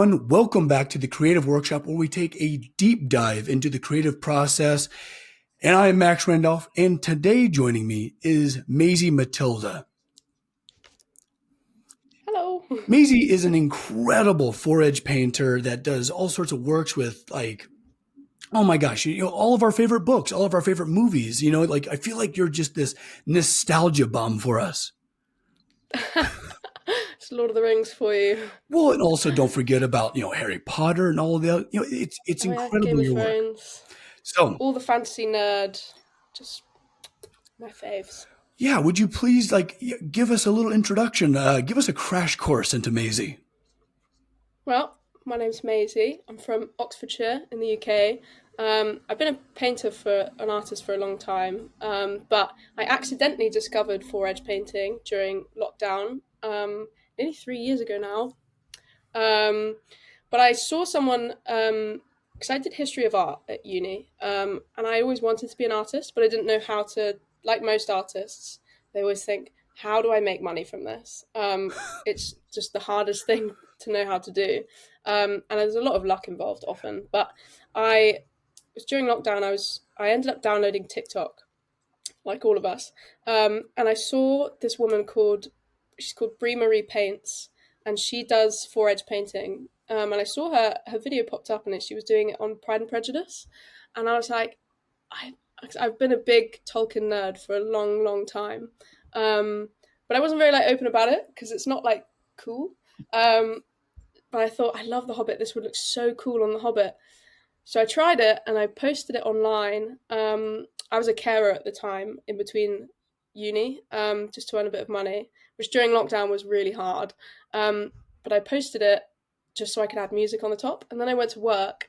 everyone. Welcome back to the Creative Workshop, where we take a deep dive into the creative process. And I am Max Randolph, and today joining me is Maisie Matilda. Hello. Maisie is an incredible Fore-Edge painter that does all sorts of works with, oh my gosh, all of our favorite books, all of our favorite movies. I feel like you're just this nostalgia bomb for us. It's Lord of the Rings for you. Well, and also don't forget about, Harry Potter and all of the other, it's Oh yeah, incredible Game of your work. Thrones. So, All the fantasy nerd. Just my faves. yeah, would you please give us a little introduction? Give us a crash course into Maisie. Well, my name's Maisie. I'm from Oxfordshire in the UK. I've been a painter for an artist for a long time, but I accidentally discovered Fore-Edge painting during lockdown, nearly 3 years ago now. But I saw someone, because I did history of art at uni, and I always wanted to be an artist, but I didn't know how to, like most artists, they always think, how do I make money from this? It's just the hardest thing to know how to do. And there's a lot of luck involved often, but I was during lockdown, I ended up downloading TikTok, like all of us. And I saw this woman she's called Brie Marie Paints, and she does Fore-Edge painting. And I saw her video popped up, and she was doing it on Pride and Prejudice. And I was like, I've been a big Tolkien nerd for a long, long time. But I wasn't very open about it because it's not cool. But I thought, I love The Hobbit. This would look so cool on The Hobbit. So I tried it and I posted it online. I was a carer at the time in between uni, just to earn a bit of money, which during lockdown was really hard. But I posted it just so I could add music on the top. And then I went to work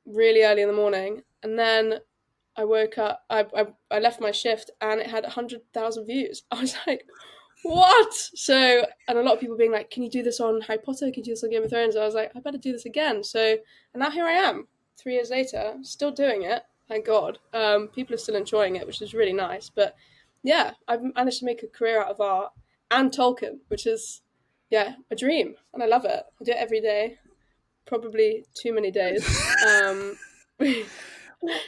really early in the morning. And then I woke up, I left my shift and it had 100,000 views. I was like, what? So, and a lot of people being like, can you do this on Harry Potter? Can you do this on Game of Thrones? I was like, I better do this again. So, and now here I am, 3 years later, still doing it. Thank God. People are still enjoying it, which is really nice. But yeah, I've managed to make a career out of art and Tolkien, which is, yeah, a dream. And I love it. I do it every day, probably too many days.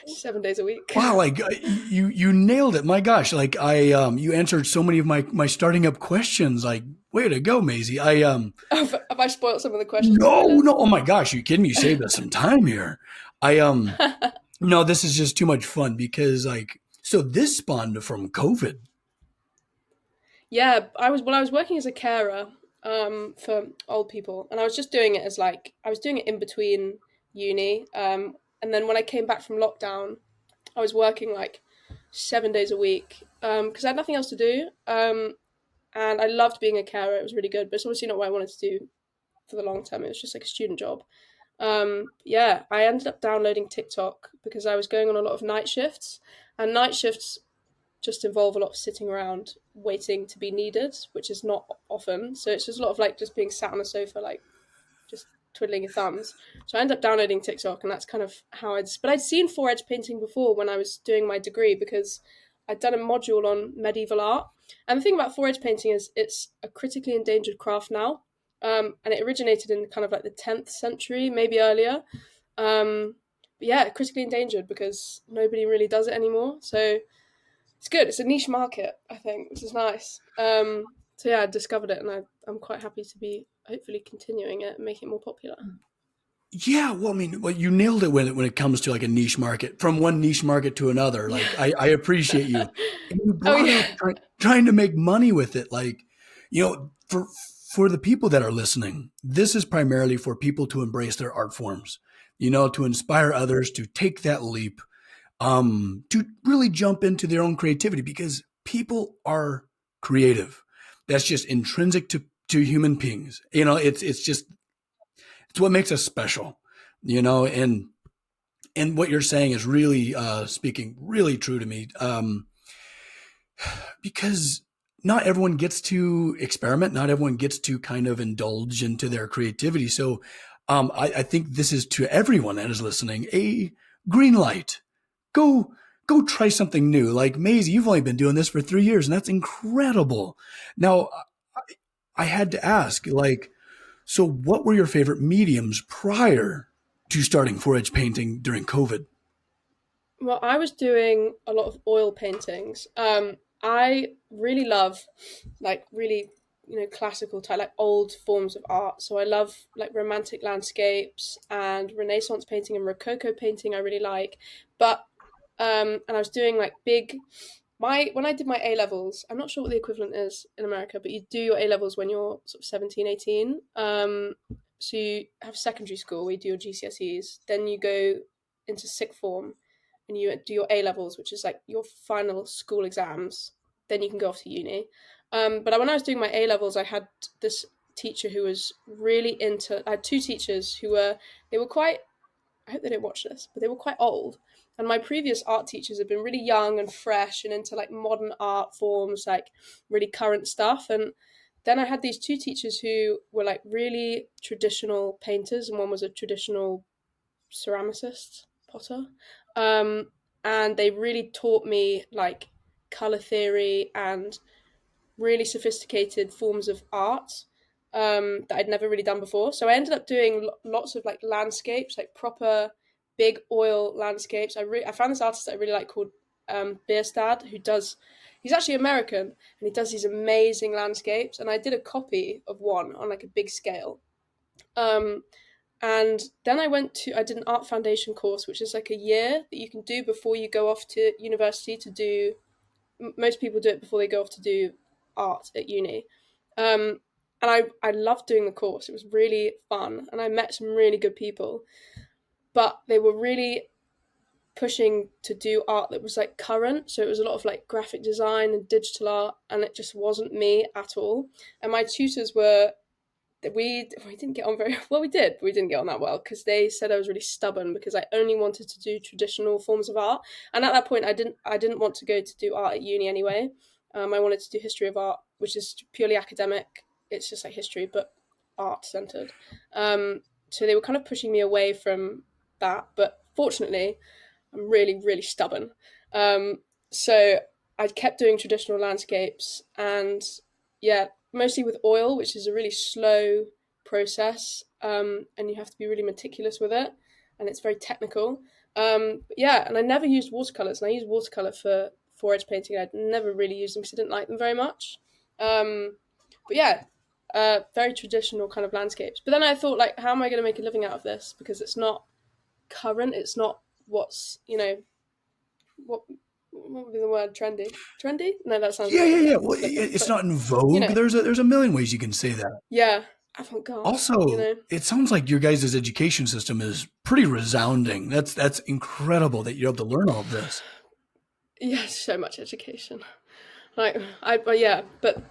7 days a week. Wow, you nailed it. My gosh, you answered so many of my starting up questions. Way to go, Maisie. Have I spoiled some of the questions? No. Oh my gosh, you kidding me? You saved us some time here. No, this is just too much fun because so this spawned from COVID. Yeah, I was working as a carer for old people, and I was just doing it as I was doing it in between uni. And then when I came back from lockdown, I was working 7 days a week because I had nothing else to do. And I loved being a carer. It was really good, but it's obviously not what I wanted to do for the long term. It was just a student job. Yeah, I ended up downloading TikTok because I was going on a lot of night shifts, and night shifts just involve a lot of sitting around waiting to be needed, which is not often. So it's just a lot of just being sat on a sofa, just twiddling your thumbs. So I ended up downloading TikTok, and that's kind of how but I'd seen Fore-Edge painting before when I was doing my degree because I'd done a module on medieval art. And the thing about Fore-Edge painting is it's a critically endangered craft now. And it originated in kind of the 10th century, maybe earlier. But yeah, critically endangered because nobody really does it anymore. So it's good. It's a niche market, I think, which is nice. So yeah, I discovered it, and I'm quite happy to be hopefully continuing it and making it more popular. Yeah, well, you nailed it when it comes to a niche market, from one niche market to another. I appreciate you. And you brought up trying to make money with it. For the people that are listening, this is primarily for people to embrace their art forms, to inspire others to take that leap, to really jump into their own creativity because people are creative. That's just intrinsic to human beings. It's what makes us special, and what you're saying is really speaking really true to me, because not everyone gets to experiment. Not everyone gets to kind of indulge into their creativity. So I think this is to everyone that is listening, a green light. Go try something new. Like Maisie, you've only been doing this for 3 years, and that's incredible. Now, I had to ask, So, what were your favorite mediums prior to starting Fore-Edge painting during COVID? Well, I was doing a lot of oil paintings. I really love like really classical type like old forms of art. So I love like romantic landscapes and Renaissance painting and Rococo painting. I really like, but and I was doing like big. My when I did my A levels, I'm not sure what the equivalent is in America, but you do your A levels when you're sort of 17, 18. So you have secondary school where you do your GCSEs, then you go into sixth form and you do your A levels, which is like your final school exams. Then you can go off to uni. But when I was doing my A levels, I had this teacher who was really into. I had two teachers who were they were quite. I hope they don't watch this, but they were quite old. And my previous art teachers had been really young and fresh and into like modern art forms, like really current stuff. And then I had these two teachers who were like really traditional painters, and one was a traditional ceramicist, potter. Um, and they really taught me like color theory and really sophisticated forms of art that I'd never really done before. So I ended up doing lots of like landscapes, like proper big oil landscapes. I found this artist that I really like called Bierstad, who does. He's actually American, and he does these amazing landscapes. And I did a copy of one on like a big scale. Um, and then I did an art foundation course, which is like a year that you can do before you go off to university to do. Most people do it before they go off to do art at uni. Um, and I loved doing the course. It was really fun, and I met some really good people. But they were really pushing to do art that was like current. So it was a lot of like graphic design and digital art, and it just wasn't me at all. And my tutors were we didn't get on very well. We did, but we didn't get on that well because they said I was really stubborn because I only wanted to do traditional forms of art, and at that point, I didn't want to go to do art at uni anyway. I wanted to do history of art, which is purely academic. It's just like history, but art centered. So they were kind of pushing me away from that, but fortunately, I'm really, really stubborn. Um, so I kept doing traditional landscapes and yeah, mostly with oil, which is a really slow process, and you have to be really meticulous with it, and it's very technical. But yeah, and I never used watercolors, and I used watercolor for Fore-Edge painting. I'd never really used them because I didn't like them very much. Um, but yeah, very traditional kind of landscapes. But then I thought, like, how am I going to make a living out of this? Because it's not current. It's not what's what what would be the word trendy? Trendy? No, that sounds Yeah, really yeah, like yeah. Well, flippant. it's But not in vogue. There's a million ways you can say that. yeah, avant garde. Also, it sounds like your guys' education system is pretty resounding. That's incredible that you're able to learn all of this. Yeah, so much education. Like but yeah, but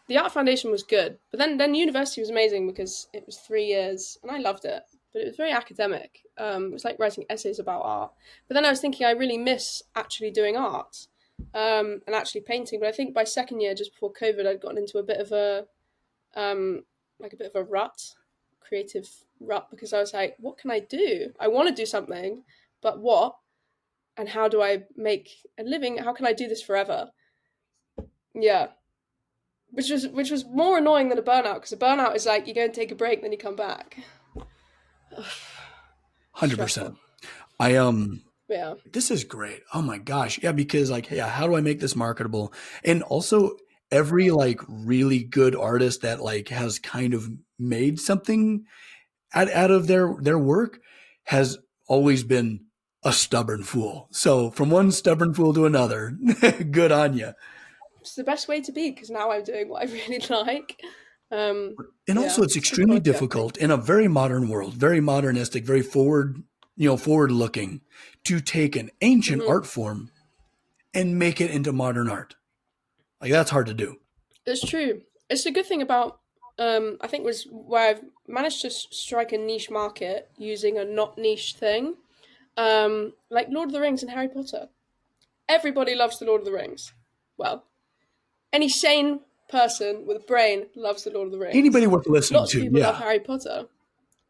the art foundation was good. But then university was amazing because it was 3 years and I loved it. But it was very academic. It was like writing essays about art. But then I was thinking I really miss actually doing art and actually painting. But I think by second year, just before COVID, I'd gotten into a bit of um, a bit of a rut, creative rut, because I was like, what can I do? I want to do something, but what? And how do I make a living? How can I do this forever? Yeah, which was more annoying than a burnout because a burnout is like you go and take a break, then you come back. 100%. Stressful. I Yeah. This is great. Oh my gosh. Yeah, because like, yeah, how do I make this marketable? And also every like really good artist that like has kind of made something out of their work has always been a stubborn fool. So from one stubborn fool to another, good on you. It's the best way to be because now I'm doing what I really like. Um, And yeah, also it's it's good extremely quality, I think. difficult in a very modern world, very modernistic, very forward looking to take an ancient Hmm. art form and make it into modern art. Like that's hard to do. It's true. It's a good thing about I think was where I've managed to strike a niche market using a not niche thing. Like Lord of the Rings and Harry Potter. Everybody loves the Lord of the Rings. Well, any sane person with a brain loves the Lord of the Rings. Anybody worth listening Lots of to, people love yeah. Harry Potter.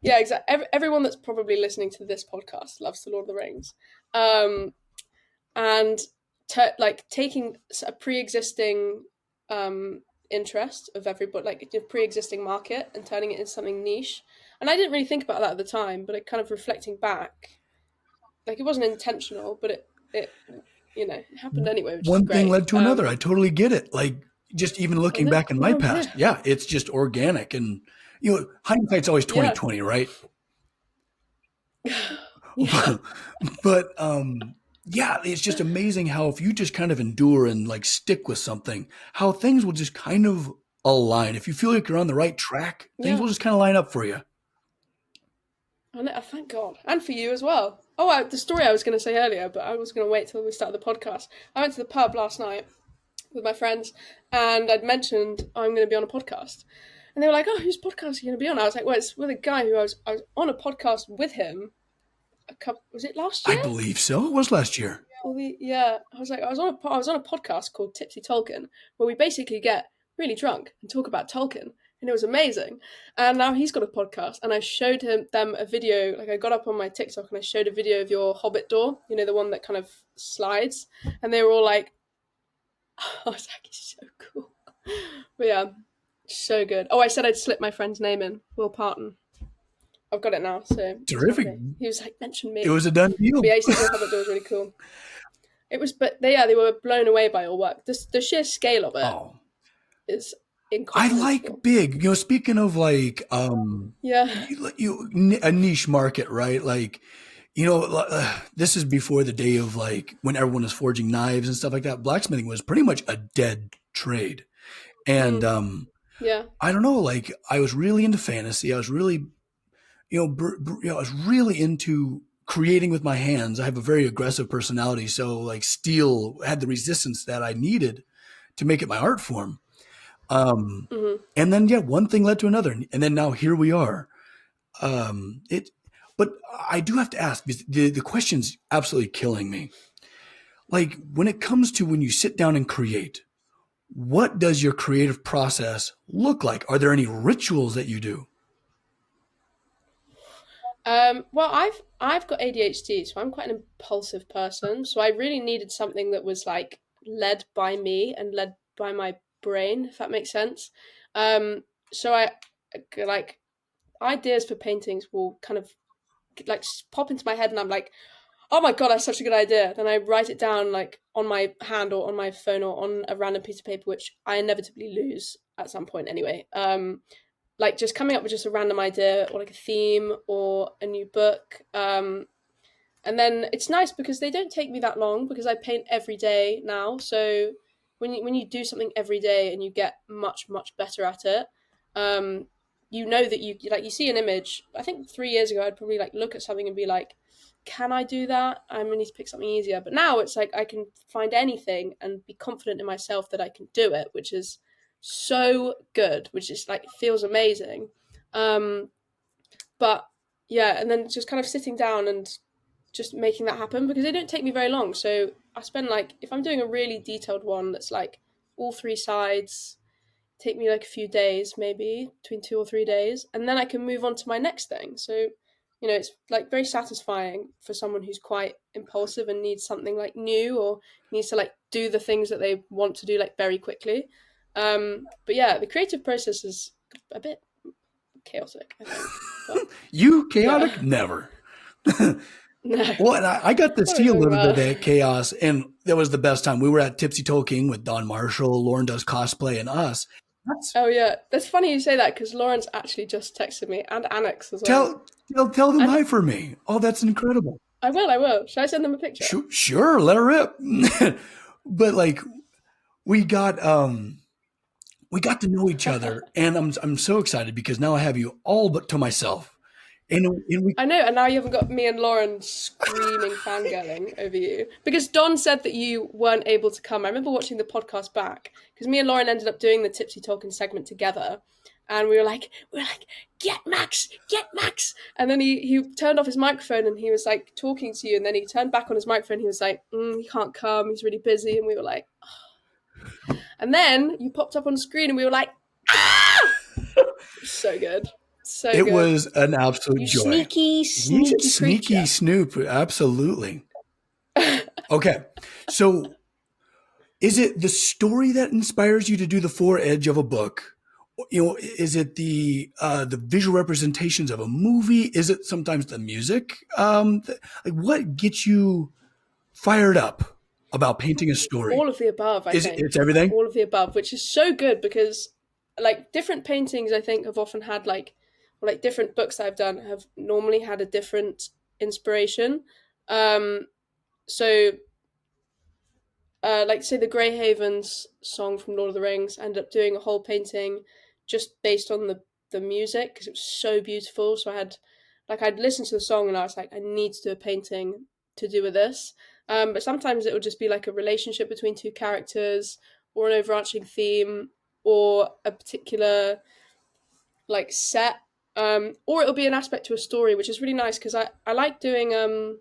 Yeah, exactly. Everyone that's probably listening to this podcast loves the Lord of the Rings. Um, and like taking a pre-existing interest of everybody, like a pre-existing market, and turning it into something niche. And I didn't really think about that at the time, but it kind of reflecting back, like it wasn't intentional, but it it happened anyway, which is One thing great. led to another. I totally get it. Like just even Was looking it? back in my Well, yeah, past, yeah, it's just organic, and hindsight's always yeah, 2020, right? yeah, But yeah, it's just amazing how if you just kind of endure and like stick with something, how things will just kind of align. If you feel like you're on the right track, things yeah. will just kind of line up for you. I know, thank God, and for you as well. Oh, the story I was going to say earlier, but I was going to wait till we started the podcast. I went to the pub last night with my friends, and I'd mentioned I'm going to be on a podcast, and they were like, "Oh, whose podcast are you going to be on?" I was like, "Well, it's with a guy who I was on a podcast with him a couple. Was it last I year? believe so. It was last year. Yeah, I was like, I was on a podcast called Tipsy Tolkien, where we basically get really drunk and talk about Tolkien, and it was amazing. And now he's got a podcast, and I showed them a video. Like I got up on my TikTok and I showed a video of your Hobbit door, the one that kind of slides, and they were all like, I was like, it's so cool. But yeah, so good. Oh, I said I'd slip my friend's name in, Will Parton. I've got it now, so he's Terrific. happy. He was like, mention me. It was a done deal. But yeah, he said your Hobbit door was really cool. It was, but they were blown away by your work. The sheer scale of it Oh, is I incomprehensible. like big. Speaking of like, Yeah, a niche market, right? Like, this is before the day of like when everyone is forging knives and stuff like that. Blacksmithing was pretty much a dead trade, and yeah, I don't know. Like, I was really into fantasy. I was really, I was really into creating with my hands. I have a very aggressive personality, so like steel had the resistance that I needed to make it my art form. And then yeah, one thing led to another, and then now here we are. It, but I do have to ask because the question's absolutely killing me. Like when it comes to when you sit down and create, what does your creative process look like? Are there any rituals that you do? Well, I've got ADHD, so I'm quite an impulsive person. So I really needed something that was like led by me and led by my brain, if that makes sense. So I like ideas for paintings will kind of like pop into my head, and I'm like, oh my god, that's such a good idea. Then I write it down like on my hand or on my phone or on a random piece of paper, which I inevitably lose at some point anyway. Like just coming up with just a random idea or like a theme or a new book. And then it's nice because they don't take me that long because I paint every day now. So when you do something every day and you get much better at it, um, you know that you see an image. I think 3 years ago I'd probably like look at something and be like, can I do that? I need to pick something easier. But now it's like I can find anything and be confident in myself that I can do it, which is so good, which is like feels amazing. Um, but yeah, and then just kind of sitting down and just making that happen because they don't take me very long. So I spend like if I'm doing a really detailed one that's like all three sides, take me like a few days, maybe between 2 or 3 days, and then I can move on to my next thing. So it's like very satisfying for someone who's quite impulsive and needs something like new or needs to like do the things that they want to do like very quickly. But yeah, the creative process is a bit chaotic, I think. But You yeah, chaotic? Never. no, Well, and I got to what are we see a talking little bit of about? that chaos, and that was the best time. We were at Tipsy Talking with Don Marshall, Lauren does cosplay, and us. That's Oh yeah, that's funny you say that because Lawrence actually just texted me and Annex as well. tell them And hi for me. Oh, that's incredible. I will. Should I send them a picture? Sure, let her rip. But like we got we got to know each other, and I'm so excited because now I have you all but to myself, and we I know, and now you haven't got me and Lauren screaming fangirling over you because Don said that you weren't able to come. I remember watching the podcast back because me and Lauren ended up doing the Tipsy Talking segment together, and we were like, get Max, and then he turned off his microphone and he was like talking to you, and then he turned back on his microphone. He was like, he can't come, he's really busy, and we were like, and then you popped up on screen, and we were like, ah, so good, so it good. was an absolute You joy. sneaky, He's a sneaky sneaky creature. snoop, absolutely. Okay, so Is it the story that inspires you to do the Fore-Edge of a book? Is it the visual representations of a movie? Is it sometimes the music? Like what gets you fired up about painting a story? All of the above, I Is it, think. it's everything? All of the above, which is so good because like different paintings I think have often had like different books that I've done have normally had a different inspiration. Um so like say the Grey Havens song from Lord of the Rings, I ended up doing a whole painting just based on the music because it was so beautiful. So I'd listened to the song and I was like, I need to do a painting to do with this. But sometimes it would just be like a relationship between two characters or an overarching theme or a particular like set. Or it'll be an aspect to a story, which is really nice because I like doing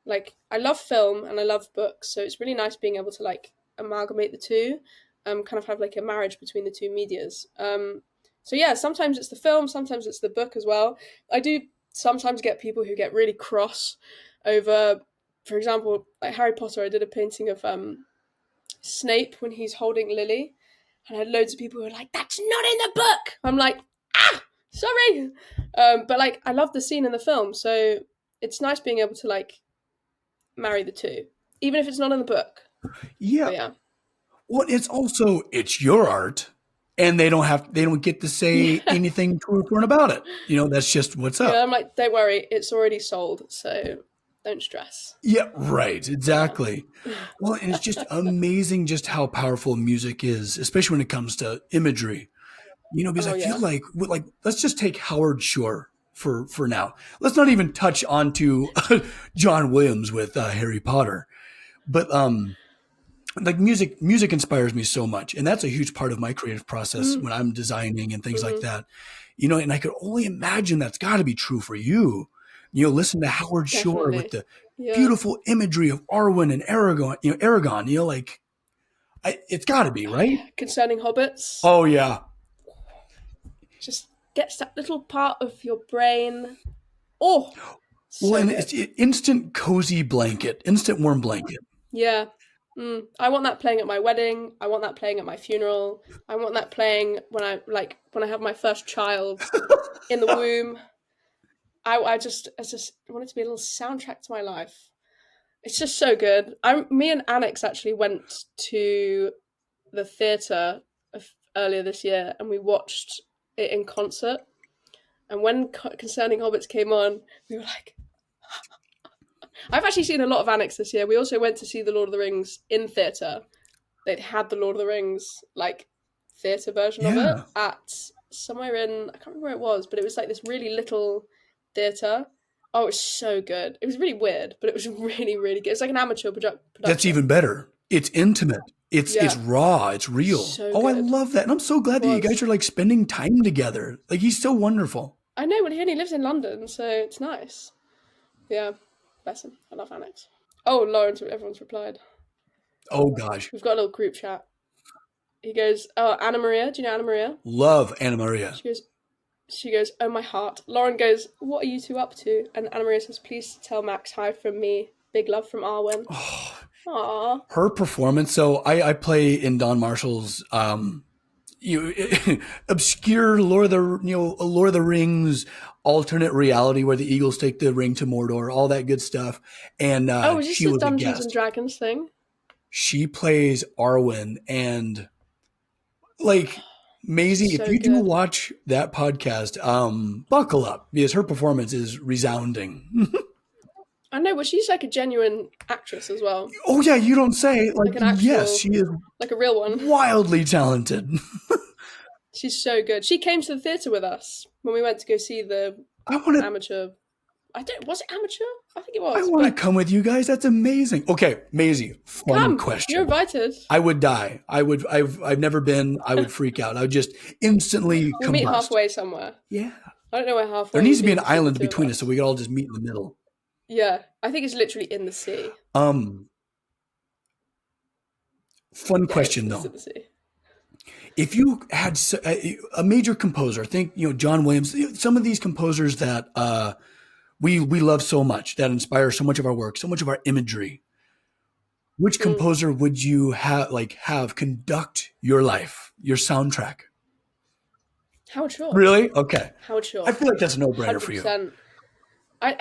like I love film and I love books, so it's really nice being able to like amalgamate the two, kind of have like a marriage between the two medias. So yeah, sometimes it's the film, sometimes it's the book as well. I do sometimes get people who get really cross over, for example, like Harry Potter. I did a painting of Snape when he's holding Lily, and I had loads of people who were like, "That's not in the book." I'm like, ah, sorry, but like I love the scene in the film, so it's nice being able to like marry the two, even if it's not in the book. Yeah. But yeah, Well, it's your art, and they don't get to say yeah, anything to or from about it. That's just what's yeah. up. I'm like, don't worry, it's already sold, so don't stress. Yeah, right. Yeah, Exactly. Well, and it's just amazing just how powerful music is, especially when it comes to imagery. Because oh I feel yeah, like let's just take Howard Shore for now. Let's not even touch onto John Williams with Harry Potter, but like music inspires me so much, and that's a huge part of my creative process mm, when I'm designing and things like mm-hmm. that. And I could only imagine that's got to be true for you. Listen to Howard Shore with Definitely, the yeah. beautiful imagery of Arwen and Aragon. Like it's got to be Oh right. yeah, concerning hobbits, Oh yeah. just gets that little part of your brain. Oh, Well, so and good. it's instant cozy blanket, instant warm blanket. Yeah. I want that playing at my wedding. I want that playing at my funeral. I want that playing when I have my first child in the womb. I just want it to be a little soundtrack to my life. It's just so good. Me and Annex actually went to the theatre earlier this year and we watched it in concert. And when Concerning Hobbits came on, we were like, I've actually seen a lot of Annex this year. We also went to see the Lord of the Rings in theatre. They'd had the Lord of the Rings like theatre version of it Yeah, at somewhere in I can't remember where it was, but it was like this really little theatre. Oh, it was so good. It was really weird, but it was really really good. It's like an amateur that's production. even better. It's intimate. It's Yeah, raw. It's real. so Oh, I good. love that, and I'm so It glad that you guys was. are like spending time together. Like he's so wonderful. I know, well, he only lives in London, so it's nice. Yeah, bless him. I love Annex. Oh, Lawrence, everyone's replied. Oh gosh, We've got a little group chat. He goes, "Oh, Anna Maria. Do you know Anna Maria?" love Anna Maria. She goes, She goes, "Oh my heart." Lauren goes, "What are you two up to?" And Anna Maria says, "Please tell Max hi from me. Big love from Arwen." Oh, Aww. her performance. So I play in Don Marshall's obscure Lord of the Rings alternate reality where the Eagles take the ring to Mordor, all that good stuff. And Oh, is this she the was a Dungeons and guest. Dragons thing? She plays Arwen, and like She's Maisie, if so you do good. watch that podcast, buckle up because her performance is resounding. I know, but she's like a genuine actress as well. Oh yeah, you don't say. Like Like an yes, actual, she is like a real one. wildly talented. She's so good. She came to the theatre with us when we went to go see the I want to. amateur. Was it amateur? I think it I was, want to but come with you guys. That's amazing. Okay, Maisie, fun come. You're question. invited. I would die. I would. I've never been. I would freak out. I would just instantly We'll meet combust. halfway somewhere. Yeah. I don't know where There halfway needs would to be be an between the island two of between us so us. we could all just meet in the middle. Yeah, I think it's literally in the sea. Um, Fun Yeah, it's, question it's though. in the sea. If you had a major composer, think John Williams, some of these composers that we love so much, that inspire so much of our work, so much of our imagery. which Mm. composer would you have conduct your life, your soundtrack? Howard Shore. Really? Okay. Howard I Shore. feel like that's a no-brainer for you. 100%.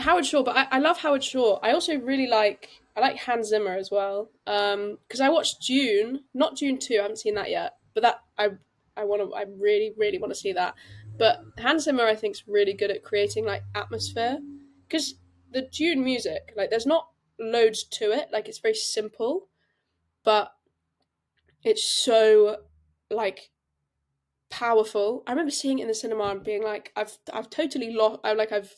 Howard Shore, but I love Howard Shore. I also really like Hans Zimmer as well. Because I watched Dune, not Dune 2. I haven't seen that yet, but that I really want to see that. But Hans Zimmer, I think, is really good at creating like atmosphere. Because the Dune music, like, there's not loads to it. Like, it's very simple, but it's so like powerful. I remember seeing it in the cinema and being like, I've totally lost. I've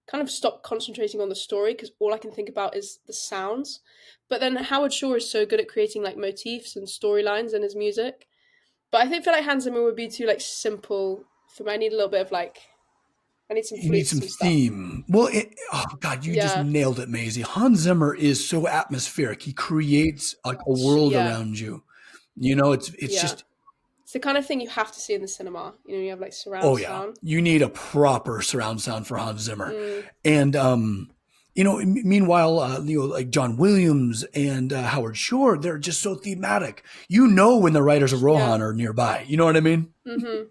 kind of stopped concentrating on the story because all I can think about is the sounds. But then Howard Shore is so good at creating like motifs and storylines in his music. But I think feel like Hans Zimmer would be too like simple for me. I need a little bit of like, I need some You need some flutes and stuff. theme. Well, oh God, you just Yeah, nailed it, Maisie. Hans Zimmer is so atmospheric. He creates like a world yeah, around you. You know, it's yeah. just, It's the kind of thing you have to see in the cinema. You know, you have like oh surround yeah, sound. you need a proper surround sound for Hans Zimmer. Mm, And meanwhile, like John Williams and Howard Shore, they're just so thematic. You know when the writers of yeah. Rohan are nearby. You know what I mean? Mm-hmm.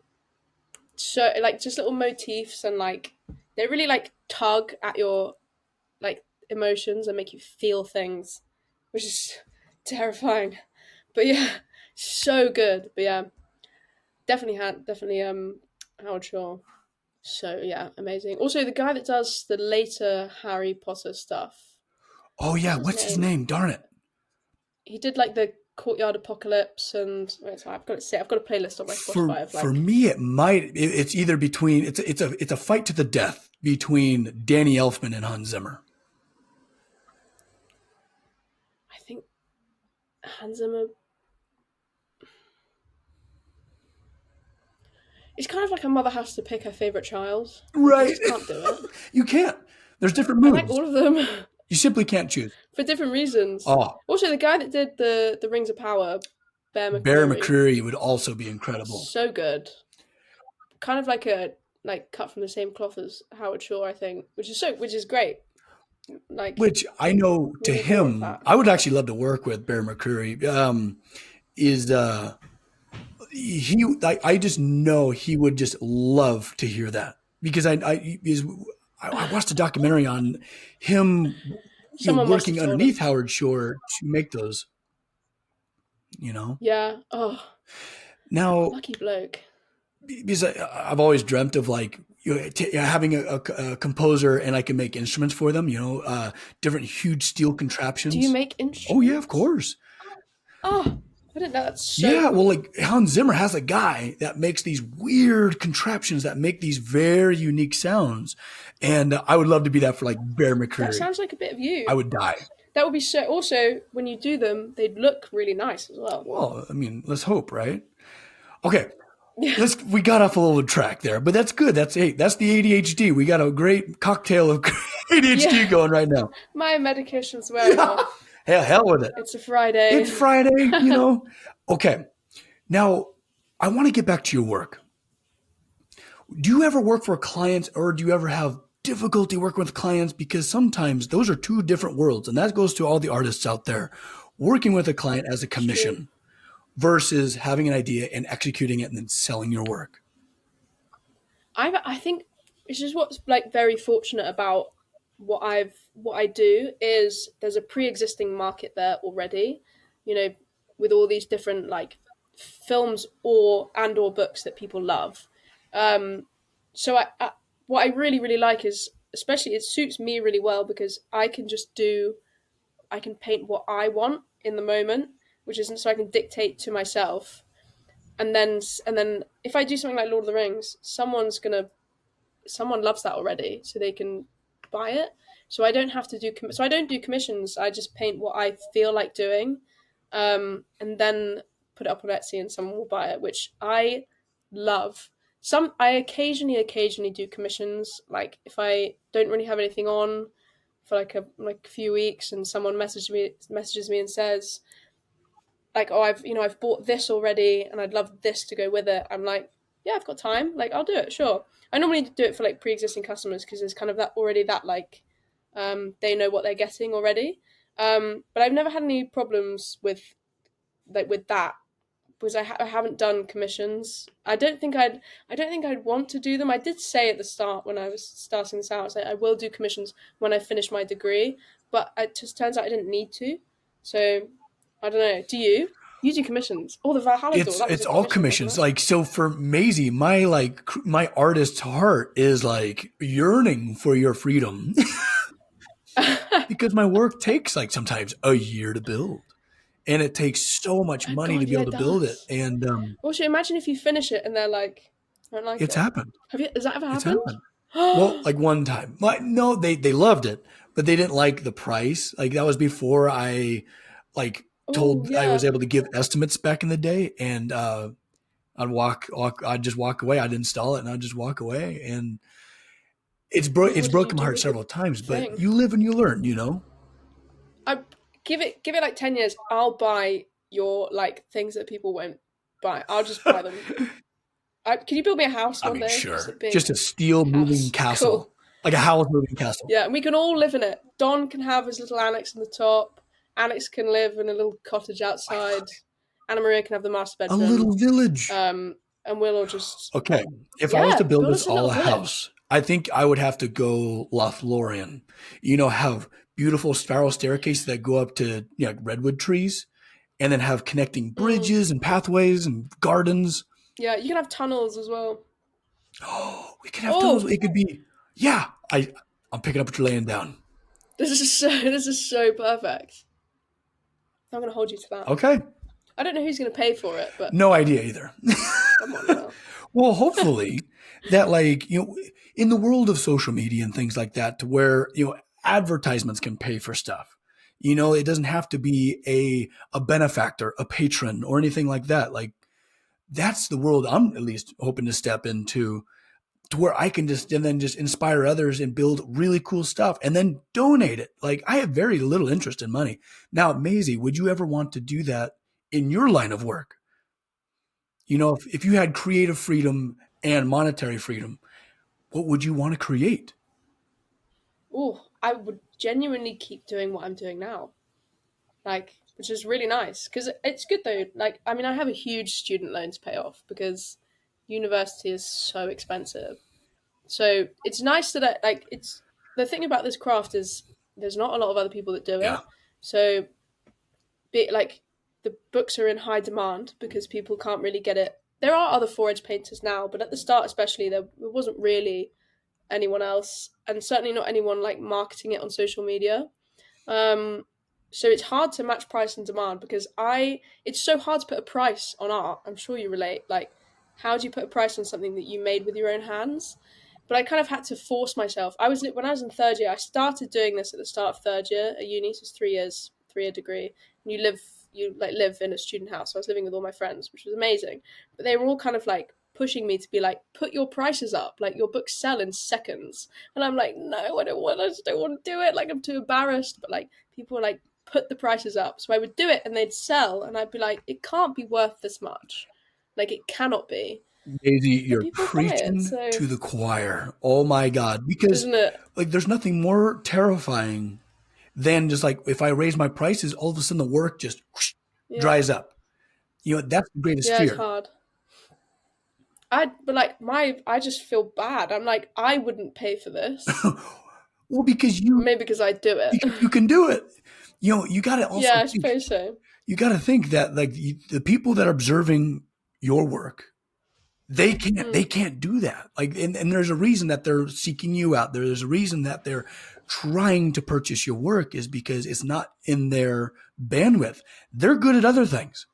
So like just little motifs and like they really like tug at your like emotions and make you feel things, which is terrifying. But yeah, so good. But yeah, definitely Howard Shore. So yeah, amazing. Also, the guy that does the later Harry Potter stuff. Oh What's yeah, his what's his name? name? Darn it. He did like the Courtyard Apocalypse and wait, sorry, I've got a playlist on my For Spotify of for like me, it's either between it's a fight to the death between Danny Elfman and Hans Zimmer. I think Hans Zimmer. It's kind of like a mother has to pick her favorite child. Like you Right. just can't do it. You can't. There's different I like moves. all of them You simply can't choose. for different reasons. Oh, Also, the guy that did the Rings of Power, Bear Bear McCreary, McCreary would also be incredible. so good. Kind of like a like cut from the same cloth as Howard Shore, I think, which is great. Like Which I know to really adore him, that. I would actually love to work with Bear McCreary. Is I just know he would just love to hear that because I watched a documentary on him, Someone must have working told underneath him. Howard Shore to make those. You know, Yeah. Oh, now lucky bloke. because I've always dreamt of like having a composer and I can make instruments for them. Different huge steel Do you contraptions. make Oh yeah, of instruments? course. Oh, I didn't know. That's so Yeah, well, cool. like Hans Zimmer has a guy that makes these weird contraptions that make these very unique sounds, and I would love to be that for like Bear That McCreary. sounds like a bit of I you. would die. That would be so. Also, when you do them, they'd look really nice as well. Well, I mean, let's hope, right? Okay, Yeah, we got off a little track there, but that's good. That's the ADHD. We got a great cocktail of ADHD yeah. going right now. My medication's wearing off. Hell with it. It's a It's Friday. Friday. Okay, now I want to get back to your work. Do you ever work for clients or do you ever have difficulty working with clients? Because sometimes those are two different worlds. And that goes to all the artists out there working with a client as a It's true. commission versus having an idea and executing it and then selling your work. I think it's just what's like very fortunate about what I do is there's a pre-existing market there already. You know, with all these different like films or books that people love. Um, so what I really like is especially it suits me really well because I can paint what I want in the moment, which isn't so I can dictate to myself. And then if I do something like Lord of the Rings, someone loves that already, so they can buy it. So I don't do commissions. I just paint what I feel like doing, and then put it up on Etsy, and someone will buy it, which I love. I occasionally do commissions, like if I don't really have anything on for like a few weeks, and someone messages me and says like, oh, I've bought this already, and I'd love this to go with it. I'm like, yeah, I've got time. Like, I'll do it. Sure. I normally do it for like pre-existing customers because there's kind of that already that like, they know what they're getting already. But I've never had any problems with with that because I haven't done commissions. I don't think I'd want to do them. I did say at the start when I was starting this out, I was like, I will do commissions when I finish my degree, but it just turns out I didn't need to. So I don't know. Do you? You do commissions? Oh, the Valhalla door. That was It's a all commission, commissions. wasn't Like, so for Maisie, my my artist's heart is like yearning for your freedom it? because my work takes like sometimes a year to build, and it takes so much Oh money to God, be yeah, able it to build it. does. And Also, imagine if you finish it and they're like, I don't like it's it. happened. Have you? Has that ever It's happened? happened. Well, like one time, no, they loved it, but they didn't like the price. Like that was before I like Oh told I was yeah. able to give estimates back in the day, and I'd just walk away. I'd install it and I'd just walk away, and it's What did you broken my do heart with the several times. But thing? you live and you learn, you know. I give it like 10 years. I'll buy your like things that people won't buy. I'll just buy them. Can you build me a house I one mean, day? Just a sure, just big a steel moving house. castle, Cool. like a house moving castle, Yeah, and we can all live in it. Don can have his little annex in the top. Alex can live in a little cottage outside. Anna Maria can have the master a bedroom. little village. Um, and we'll all just Okay, if I was to yeah, build build us us a all little a village. house, I think I would have to go Lothlorien. You know, have beautiful spiral staircases that go up to like redwood trees, and then have connecting Mm. bridges and pathways and gardens. Yeah, you can have tunnels as well. Oh, we could have tunnels. Oh, It could be, yeah. I'm picking up what you're laying down. this is so perfect. I'm gonna hold you to that. Okay, I don't know who's gonna pay for it, but no idea either. come on now. Well, hopefully that like in the world of social media and things like that, to where advertisements can pay for stuff. It doesn't have to be a benefactor, a patron, or anything like that. Like that's the world I'm at least hoping to step into, to where I can just and then just inspire others and build really cool stuff and then donate it. Like I have very little interest in money. Now, Maisie, would you ever want to do that in your line of work? If you had creative freedom and monetary freedom, what would you want to create? Oh, I would genuinely keep doing what I'm doing now, like, which is really nice because it's good though. Like, I mean, I have a huge student loan to pay off because university is so expensive. So it's nice that like it's the thing about this craft is there's not a lot of other people that do Yeah. it. So like the books are in high demand because people can't really get it. There are other Fore-Edge painters now, but at the start especially there wasn't really anyone else, and certainly not anyone like marketing it on social media. Um, so it's hard to match price and demand because it's so hard to put a price on art. I'm sure you relate. Like, how do you put a price on something that you made with your own hands? But I kind of had to force myself. When I was in third year, I started doing this at the start of third year at uni. So it's 3 years, 3 year degree. And you like live in a student house. So I was living with all my friends, which was amazing. But they were all kind of like pushing me to be like, put your prices up. Like your books sell in seconds. And I'm like, no, I don't want. I just don't want to do it. Like I'm too embarrassed. But like people were like, put the prices up. So I would do it, and they'd sell, and I'd be like, it can't be worth this much. Like it cannot be. Maisie, And you're people buy it. preaching So to the choir. Oh my God. Because isn't it? like there's nothing more terrifying than just like if I raise my prices, all of a sudden the work just whoosh, Yeah. dries up. That's the greatest Yeah, it's fear. hard. But like I just feel bad. I'm like, I wouldn't pay for this. Well, because you Maybe because I do it. because you can do it. You got to also Yeah, I think. suppose so. You got to think that like the people that are observing your work, they Mm. can't do that. Like, and there's a reason that they're seeking you out. There's a reason that they're trying to purchase your work is because it's not in their bandwidth. They're good at other things,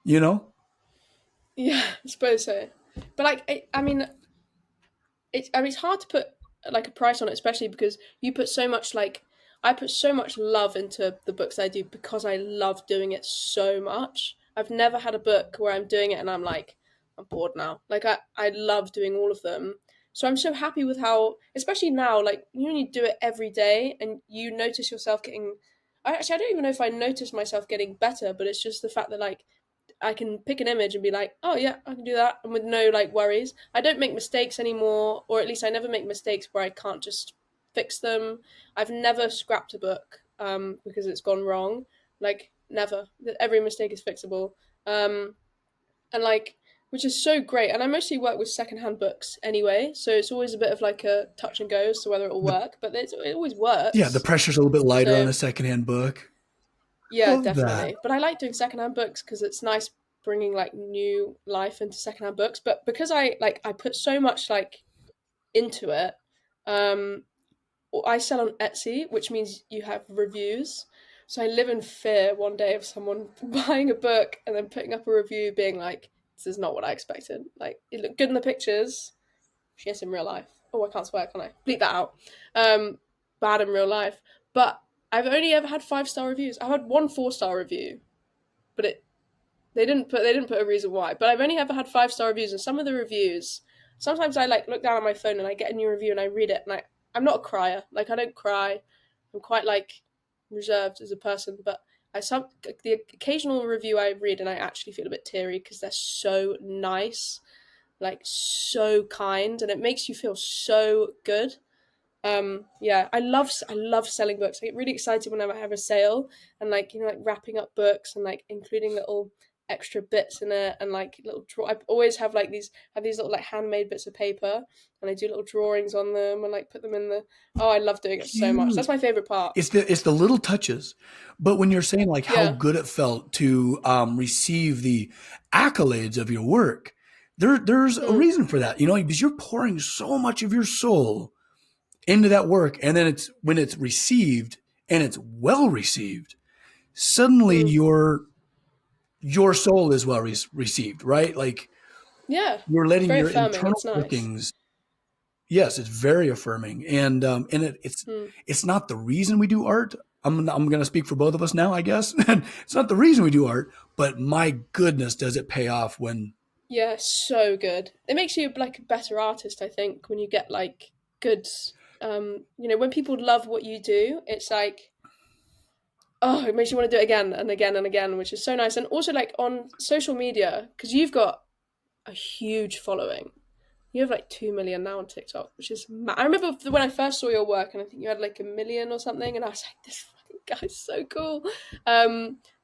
you know? Yeah, I suppose so. But like, I mean, it's hard to put like a price on it, especially because you put so much like I put so much love into the books I do because I love doing it so much. I've never had a book where I'm doing it and I'm like, I'm bored now. Like I love doing all of them. So I'm so happy with how, especially now, like you only do it every day and you notice yourself getting. I don't even know if I notice myself getting better, but it's just the fact that like I can pick an image and be like, oh yeah, I can do that, and with no like worries. I don't make mistakes anymore, or at least I never make mistakes where I can't just fix them. I've never scrapped a book. because it's gone wrong. Like never. Every mistake is fixable. And like which is so great. And I mostly work with secondhand books anyway, so it's always a bit of like a touch and go as to whether it will The, work. But it always yeah, the works. pressure's a little bit lighter on So a secondhand book. yeah, Love that. definitely. But I like doing secondhand books because it's nice bringing like new life into secondhand books. But because I put so much like into it, um, I sell on Etsy, which means you have reviews. So I live in fear one day of someone buying a book and then putting up a review being like, this is not what I expected. Like, it looked good in the pictures. Shit in real life. Oh, I can't swear, can I? Bleep that out. Bad in real life. But I've only ever had 5-star reviews. I've had one 4-star review, but they didn't put a reason why. But I've only ever had 5-star reviews, and some of the reviews, sometimes I like look down at my phone and I get a new review and I read it, and I'm not a crier. Like I don't cry. I'm quite like reserved as a person, but the occasional review I read and I actually feel a bit teary because they're so nice, like so kind, and it makes you feel so good. Yeah, I love selling books. I get really excited whenever I have a sale and like like wrapping up books and like including little extra bits in it and like little draw. I always have these little like handmade bits of paper and I do little drawings on them and like put them in the. Oh, I love doing it so much. Cute. That's my favorite part. It's the little touches. But when you're saying like how Yeah. good it felt to receive the accolades of your work, there's a Mm. reason for that. Because you're pouring so much of your soul into that work, and then it's when it's received and it's well received, suddenly Mm. your soul is well received, right? Like Yeah. you're It's letting very your affirming. internal It's nice. workings. Yes, it's very affirming, and Mm. it's not the reason we do art. I'm going to speak for both of us now, I guess. It's not the reason we do art, but my goodness, does it pay off when. Yeah, so good. It makes you like a better artist, I think, when you get like good when people love what you do, it's like oh, it makes you want to do it again and again and again, which is so nice. And also like on social media, because you've got a huge following. You have like 2 million now on TikTok, which is I remember when I first saw your work, and I think you had like 1 million or something, and I was like, this fucking guy's so cool.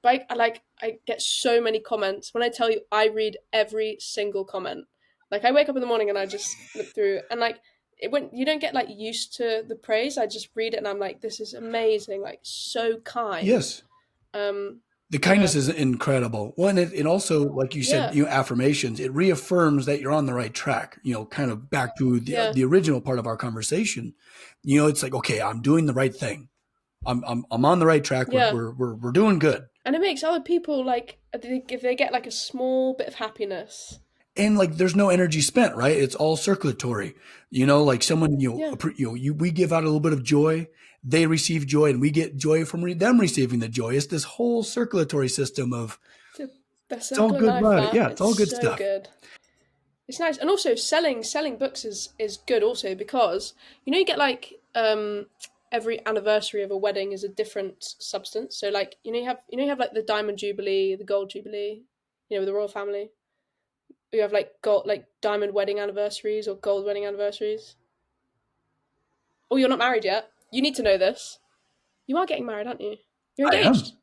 But I get so many comments. When I tell you, I read every single comment. Like I wake up in the morning and I just look through, and like when you don't get like used to the praise, I just read it and I'm like, this is amazing, like so kind. Yes, Um, the yeah, kindness is incredible. Well, and it also, like you said, yeah, affirmations. It reaffirms that you're on the right track. Kind of back to the yeah, the original part of our conversation. It's like, okay, I'm doing the right thing. I'm on the right track. We're yeah. we're we're, we're doing good. And it makes other people like if they get like a small bit of happiness. And like there's no energy spent, right? It's all circulatory. Like someone, Yeah, we give out a little bit of joy, they receive joy, and we get joy from them receiving the joy. It's this whole circulatory system of the, the it's all circle of good life. about it. That Yeah, it's it's all good so stuff. good. It's nice, and also selling books is good also because you get like every anniversary of a wedding is a different substance. So like you have like the diamond jubilee, the gold jubilee, with the royal family. You have like gold like diamond wedding anniversaries or gold wedding anniversaries. Oh, you're not married yet. You need to know this. You are getting married, aren't you? You're I am. engaged. Thank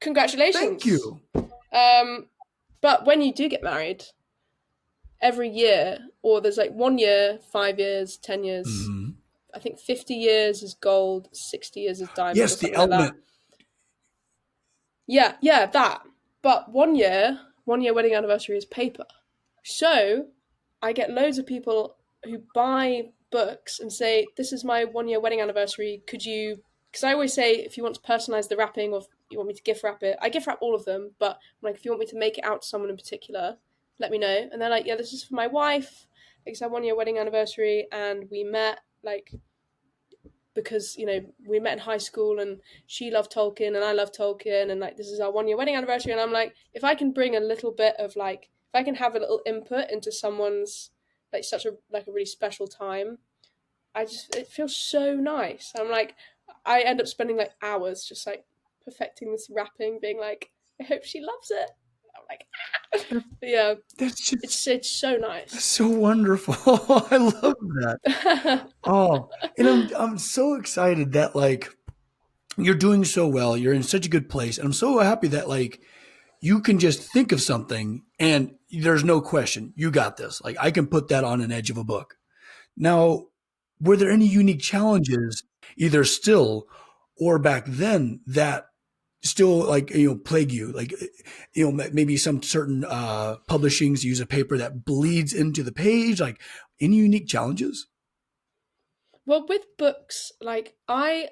Congratulations. you. Um, but when you do get married, every year, or there's like 1 year, 5 years, 10 years. Hmm. I think 50 years is gold, 60 years is diamond, Yes, or the something like that. element. Yeah, yeah, that. But 1 year wedding anniversary is paper. So I get loads of people who buy books and say, "This is my 1 year wedding anniversary. Could you?" Because I always say, if you want to personalize the wrapping, or if you want me to gift wrap it, I gift wrap all of them. But like, if you want me to make it out to someone in particular, let me know. And they're like, "Yeah, this is for my wife. It's our 1 year wedding anniversary, and we met like because we met in high school and she loved Tolkien and I love Tolkien and like this is our 1 year wedding anniversary." And I'm like, if I can bring a little bit of like if I can have a little input into someone's like such a really special time, it feels so nice. I'm like, I end up spending like hours just like perfecting this wrapping, being like, I hope she loves it. I'm like, but yeah, That's just it's so nice. so wonderful. I love that. Oh, and I'm so excited that like you're doing so well. You're in such a good place. And I'm so happy that like you can just think of something and there's no question. You got this. Like I can put that on an edge of a book. Now, were there any unique challenges either still or back then that still like plague you like maybe some certain publishings use a paper that bleeds into the page like any unique challenges? Well, with books, like I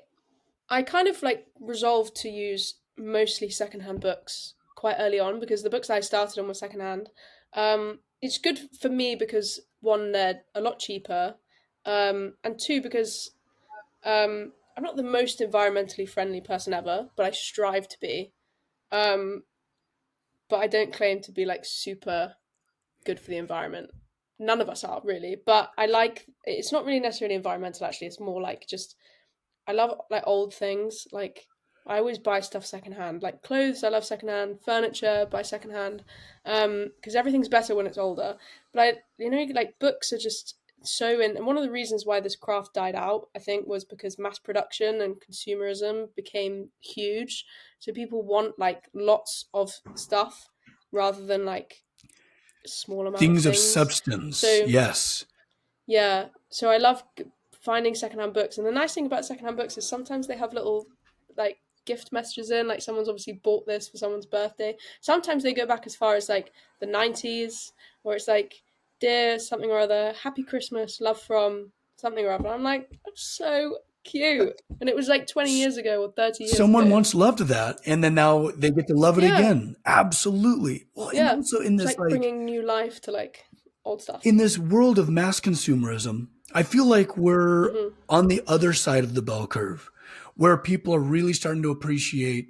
kind of like resolved to use mostly secondhand books quite early on because the books I started on were secondhand. It's good for me because one, they're a lot cheaper, and two, because I'm not the most environmentally friendly person ever, but I strive to be. Um, but I don't claim to be like super good for the environment. None of us are really, but I like. It's not really necessarily environmental. Actually, it's more like just I love like old things. Like I always buy stuff secondhand. Like clothes, I love secondhand. Furniture, buy secondhand. Because everything's better when it's older. But like books are just so in. And one of the reasons why this craft died out, I think, was because mass production and consumerism became huge. So people want like lots of stuff rather than like a small amount of Things of things. substance, So yes. yeah, so I love finding secondhand books, and the nice thing about secondhand books is sometimes they have little like gift messages in, like someone's obviously bought this for someone's birthday. Sometimes they go back as far as like the 90s, where it's like, dear something or other, happy Christmas, love from something or other. I'm like, that's so cute, and it was like 20 years ago or 30 years Someone ago. once loved that and then now they get to love it Yeah, again. Absolutely. Well, and yeah, also in it's this like like bringing new life to like old stuff. in this world of mass consumerism, I feel like we're Hmm. on the other side of the bell curve where people are really starting to appreciate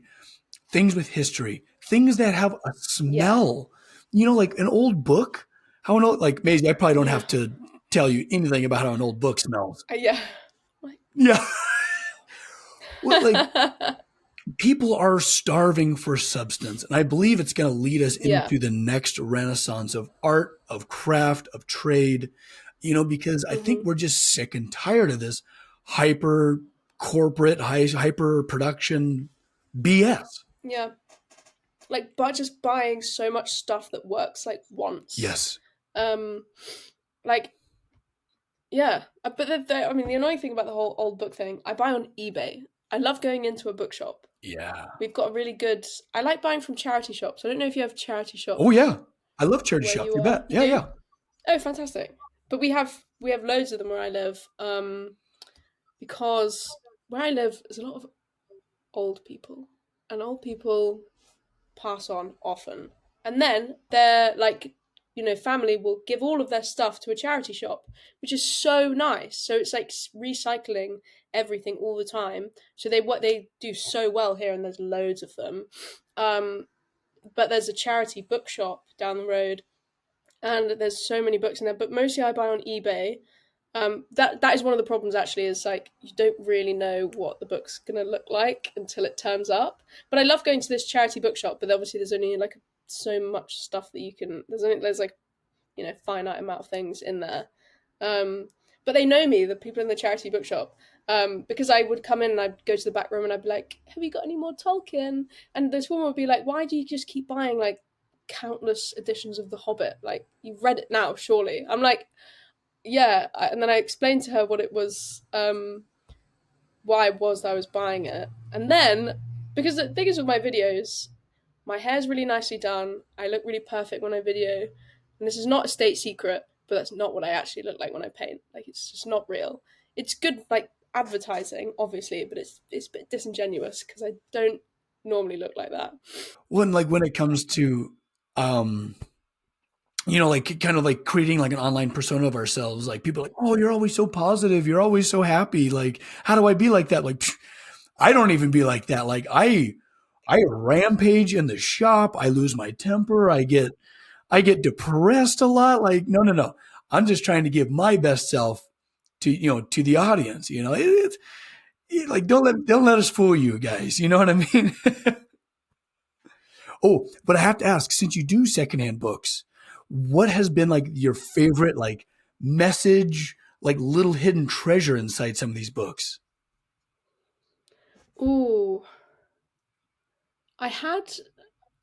things with history, things that have a Yeah. smell. Like an old book. How an old like Maisie, I probably don't Yeah. have to tell you anything about how an old book smells. Yeah. Like, Yeah. Well, like people are starving for substance. And I believe it's going to lead us yeah. into the next renaissance of art, of craft, of trade, because I think Hmm. we're just sick and tired of this hyper corporate, hyper production BS. Yeah. Like, but just buying so much stuff that works like once. Yes. Um, like, yeah. But I mean, the annoying thing about the whole old book thing, I buy on eBay. I love going into a bookshop. Yeah. We've got a really good. I like buying from charity shops. I don't know if you have charity Oh, yeah. shops I love charity where shops. you You are. bet. You Yeah, do? yeah. Oh, fantastic. But we have loads of them where I live. Because where I live, there's a lot of old people, and old people pass on often. And then their like family will give all of their stuff to a charity shop, which is so nice. So it's like recycling everything all the time. So what they do so well here, and there's loads of them. Um, but there's a charity bookshop down the road, and there's so many books in there. But mostly I buy on eBay. That is one of the problems actually, is like you don't really know what the book's gonna look like until it turns up. But I love going to this charity bookshop, but obviously there's only like so much stuff that you can. There's like finite amount of things in there. Um, but they know me, the people in the charity bookshop, because I would come in and I'd go to the back room and I'd be like, "Have you got any more Tolkien?" And this woman would be like, "Why do you just keep buying like countless editions of The Hobbit? Like you've read it now, surely?" I'm like, yeah, and then I explained to her what it was, why it was that I was buying it, and then because the thing is with my videos, my hair's really nicely done. I look really perfect when I video, and this is not a state secret, but that's not what I actually look like when I paint. Like it's just not real. It's good like advertising, obviously, but it's a bit disingenuous because I don't normally look like that. When it comes to um like kind of like creating like an online persona of ourselves. Like people are like, oh, you're always so positive. You're always so happy. Like, how do I be like that? Like, psh, I don't even be like that. Like I rampage in the shop. I lose my temper. I get depressed a lot. Like, no, no, no. I'm just trying to give my best self to the audience. Like don't let us fool you guys. You know what I mean? Oh, but I have to ask, since you do secondhand books, what has been like your favorite like message, like little hidden treasure inside some of these books? Ooh, I had,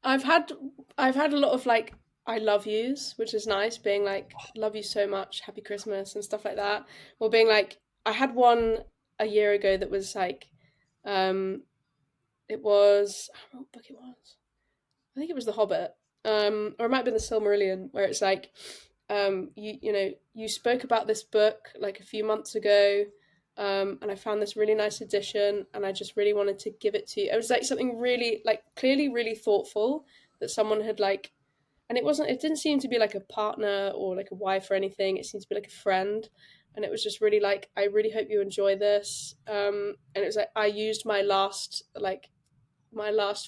I've had, I've had a lot of like I love yous, which is nice, being like love you so much, happy Christmas and stuff like that. Or being like, I had one a year ago that was like, um, it was I don't know what book it was. I think it was The Hobbit, or it might have been The Silmarillion, where it's like, you spoke about this book like a few months ago, and I found this really nice edition, and I just really wanted to give it to you. It was like something really like clearly really thoughtful that someone had like, and it didn't seem to be like a partner or like a wife or anything. It seemed to be like a friend. And it was just really like, I really hope you enjoy this. And it was like I used my last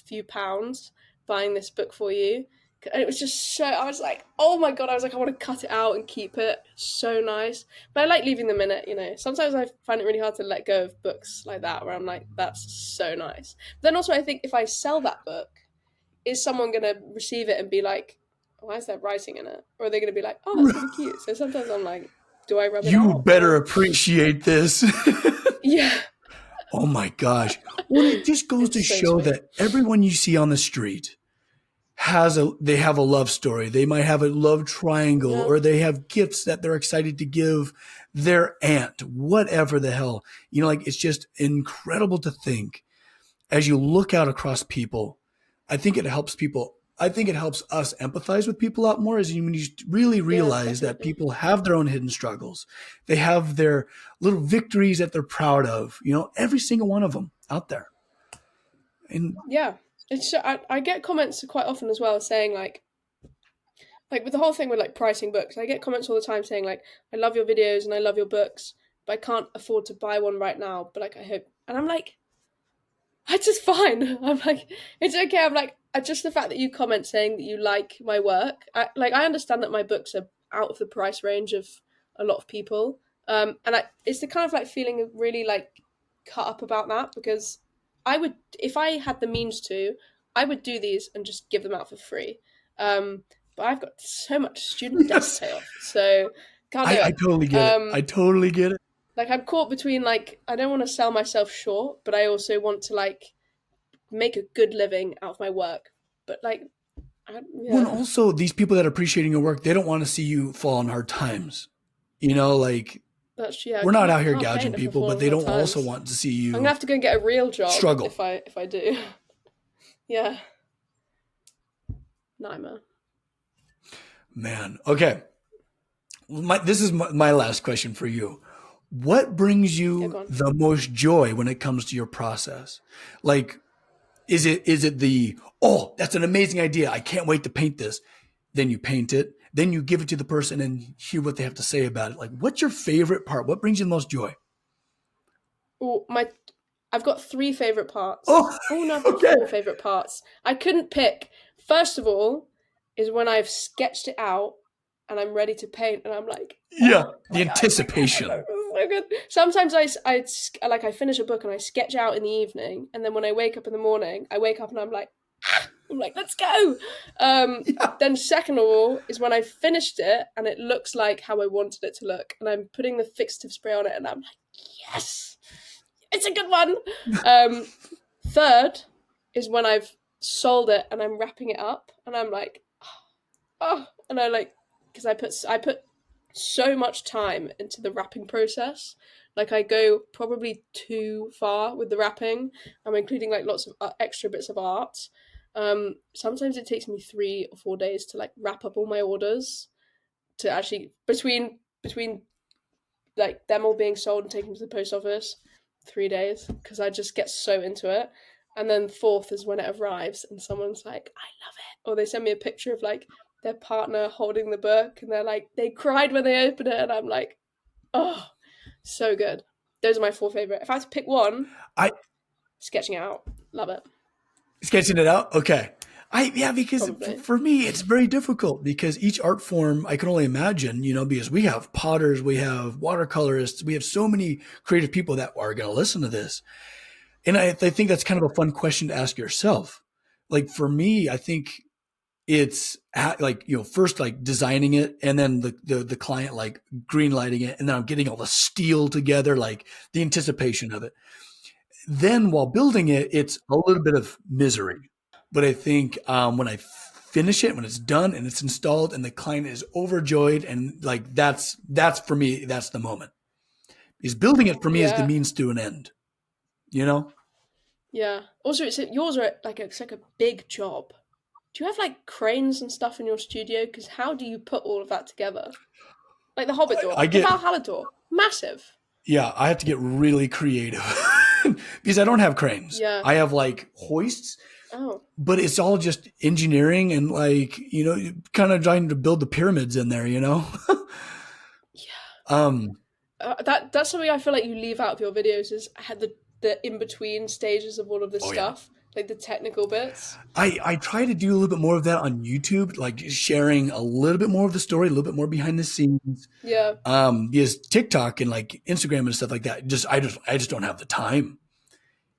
few pounds buying this book for you. And it was just so, I was like, oh my God, I was like, I want to cut it out and keep it. So nice. But I like leaving them in it, you know. Sometimes I find it really hard to let go of books like that, where I'm like, that's so nice. But then also, I think if I sell that book, is someone going to receive it and be like, why is there writing in it? Or are they going to be like, oh, that's really cute? So sometimes I'm like, do I rub it You out? better Or... appreciate this. Yeah. Oh my gosh. Well, it just goes It's to so show sweet. that everyone you see on the street they have a love story. They might have a love triangle, Yeah. or they have gifts that they're excited to give their aunt, whatever the hell. You know, like it's just incredible to think as you look out across people. I think it helps people. I think it helps us empathize with people a lot more as when you really Yeah, realize that definitely. people have their own hidden struggles. They have their little victories that they're proud of, you know, every single one of them out there. And Yeah. I get comments quite often as well saying like with the whole thing with like pricing books, I get comments all the time saying like, I love your videos and I love your books, but I can't afford to buy one right now. But like I hope, and I'm like, it's just fine. I'm like, it's okay. I'm like, just the fact that you comment saying that you like my work, I understand that my books are out of the price range of a lot of people, it's the kind of like feeling of really like cut up about that because I would, if I had the means to, I would do these and just give them out for free. But I've got so much student debt to yes, pay off, so can't do I it. totally get it. I Um, totally get it. like I'm caught between like I don't want to sell myself short, but I also want to like make a good living out of my work. But like, Well, and yeah, also these people that are appreciating your work, they don't want to see you fall on hard times. You know, like that's yeah. we're not out here Can't gouging paint if I'm people, but falling they hard don't also times. want to see I'm gonna you have to go and get a real job struggle. if I do. Yeah, nightmare. Man, okay. This is my last question for you. What brings Yeah, you go on. the most joy when it comes to your process? Like, is it the, oh, that's an amazing idea. I can't wait to paint this. Then you paint it. Then you give it to the person and hear what they have to say about it. Like, what's your favorite part? What brings you the most joy? Oh my, I've got three favorite parts. Oh, Oh no, I've got okay. four favorite parts. I couldn't pick. First of all, is when I've sketched it out and I'm ready to paint, and I'm like, Yeah, oh the my eyes are getting anticipation. so good. Sometimes I finish a book and I sketch out in the evening, and then when I wake up in the morning, I wake up and I'm like, let's go. Um, Yeah. then second of all is when I finished it and it looks like how I wanted it to look, and I'm putting the fixative spray on it, and I'm like, yes, it's a good one. Um, third is when I've sold it and I'm wrapping it up, and I'm like, oh, and I like because I put so much time into the wrapping process. Like I go probably too far with the wrapping. I'm including like lots of extra bits of art. Sometimes it takes me 3 or 4 days to like wrap up all my orders to actually between like them all being sold and taken to the post office. 3 days because I just get so into it. And then fourth is when it arrives and someone's like, I love it. Or they send me a picture of like their partner holding the book and they're like, they cried when they opened it. And I'm like, oh, so good. Those are my four favorite. If I had to pick one, I sketching it out. Love it. sketching it out. Okay. Yeah, because Probably. for me it's very difficult because each art form I can only imagine, you know, because we have potters, we have watercolorists, we have so many creative people that are going to listen to this. And I think that's kind of a fun question to ask yourself. Like for me, I think it's like, you know, first like designing it and then the client like green lighting it. And then I'm getting all the steel together, like the anticipation of it. then while building it, it's a little bit of misery. But I think when I finish it, when it's done and it's installed, and the client is overjoyed, and like that's for me, that's the moment. Because building it for me is the Yeah. means to an end. You know? Yeah. Also, yours are like it's like a big job. Do you have like cranes and stuff in your studio? Because how do you put all of that together? Like the Hobbit door, I the get Valhalla door, massive. yeah, I have to get really creative because I don't have cranes. Yeah. I have like hoists, Oh. but it's all just engineering and like, kind of trying to build the pyramids in there, you know? Yeah. um, That's something I feel like you leave out of your videos is had the in between stages of all of this oh yeah. stuff, like the technical bits. I try to do a little bit more of that on YouTube, like sharing a little bit more of the story, a little bit more behind the scenes. Yeah. Because TikTok and like Instagram and stuff like that, I just don't have the time.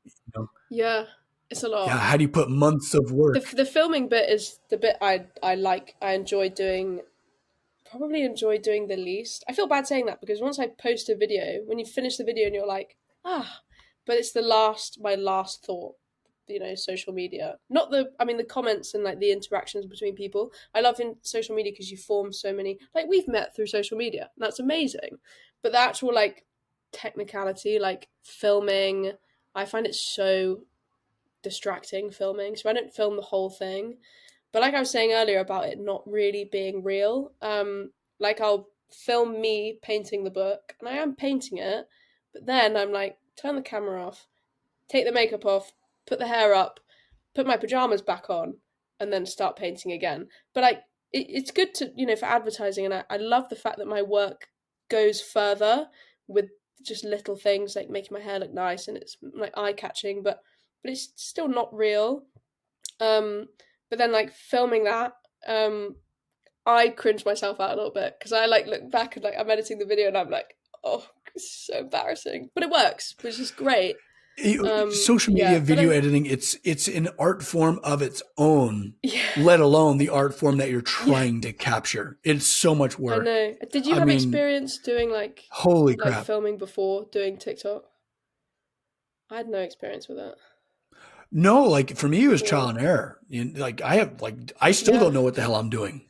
You know? Yeah. It's a Yeah, lot. how do you put months of work? The filming bit is the bit I like. I enjoy doing. Probably enjoy doing the least. I feel bad saying that because once I post a video, when you finish the video and you're like, but it's my last thought, social media. Not I mean, the comments and like the interactions between people. I love in social media because you form so many, like we've met through social media, and that's amazing. But the actual like technicality, like filming, I find it so distracting filming. So I don't film the whole thing. But like I was saying earlier about it not really being real, like I'll film me painting the book, and I am painting it, but then I'm like, turn the camera off, take the makeup off, put the hair up, put my pajamas back on, and then start painting again. But like, it's good to, for advertising, and I love the fact that my work goes further with just little things like making my hair look nice and it's like eye catching, but it's still not real. Um, but then like filming that, um, I cringe myself out a little bit because I like look back and like I'm editing the video and I'm like, oh, it's so embarrassing, but it works, which is great. Social media Yeah, but video editing, it's an art form of its own, yeah, let alone the art form that you're yeah, trying to capture. It's so much I work. know. Did you I have mean, experience doing holy like crap. filming before doing TikTok? I had no experience with it. No, like for me, it was trial Or and error. Like I still yeah, don't know what the hell I'm doing.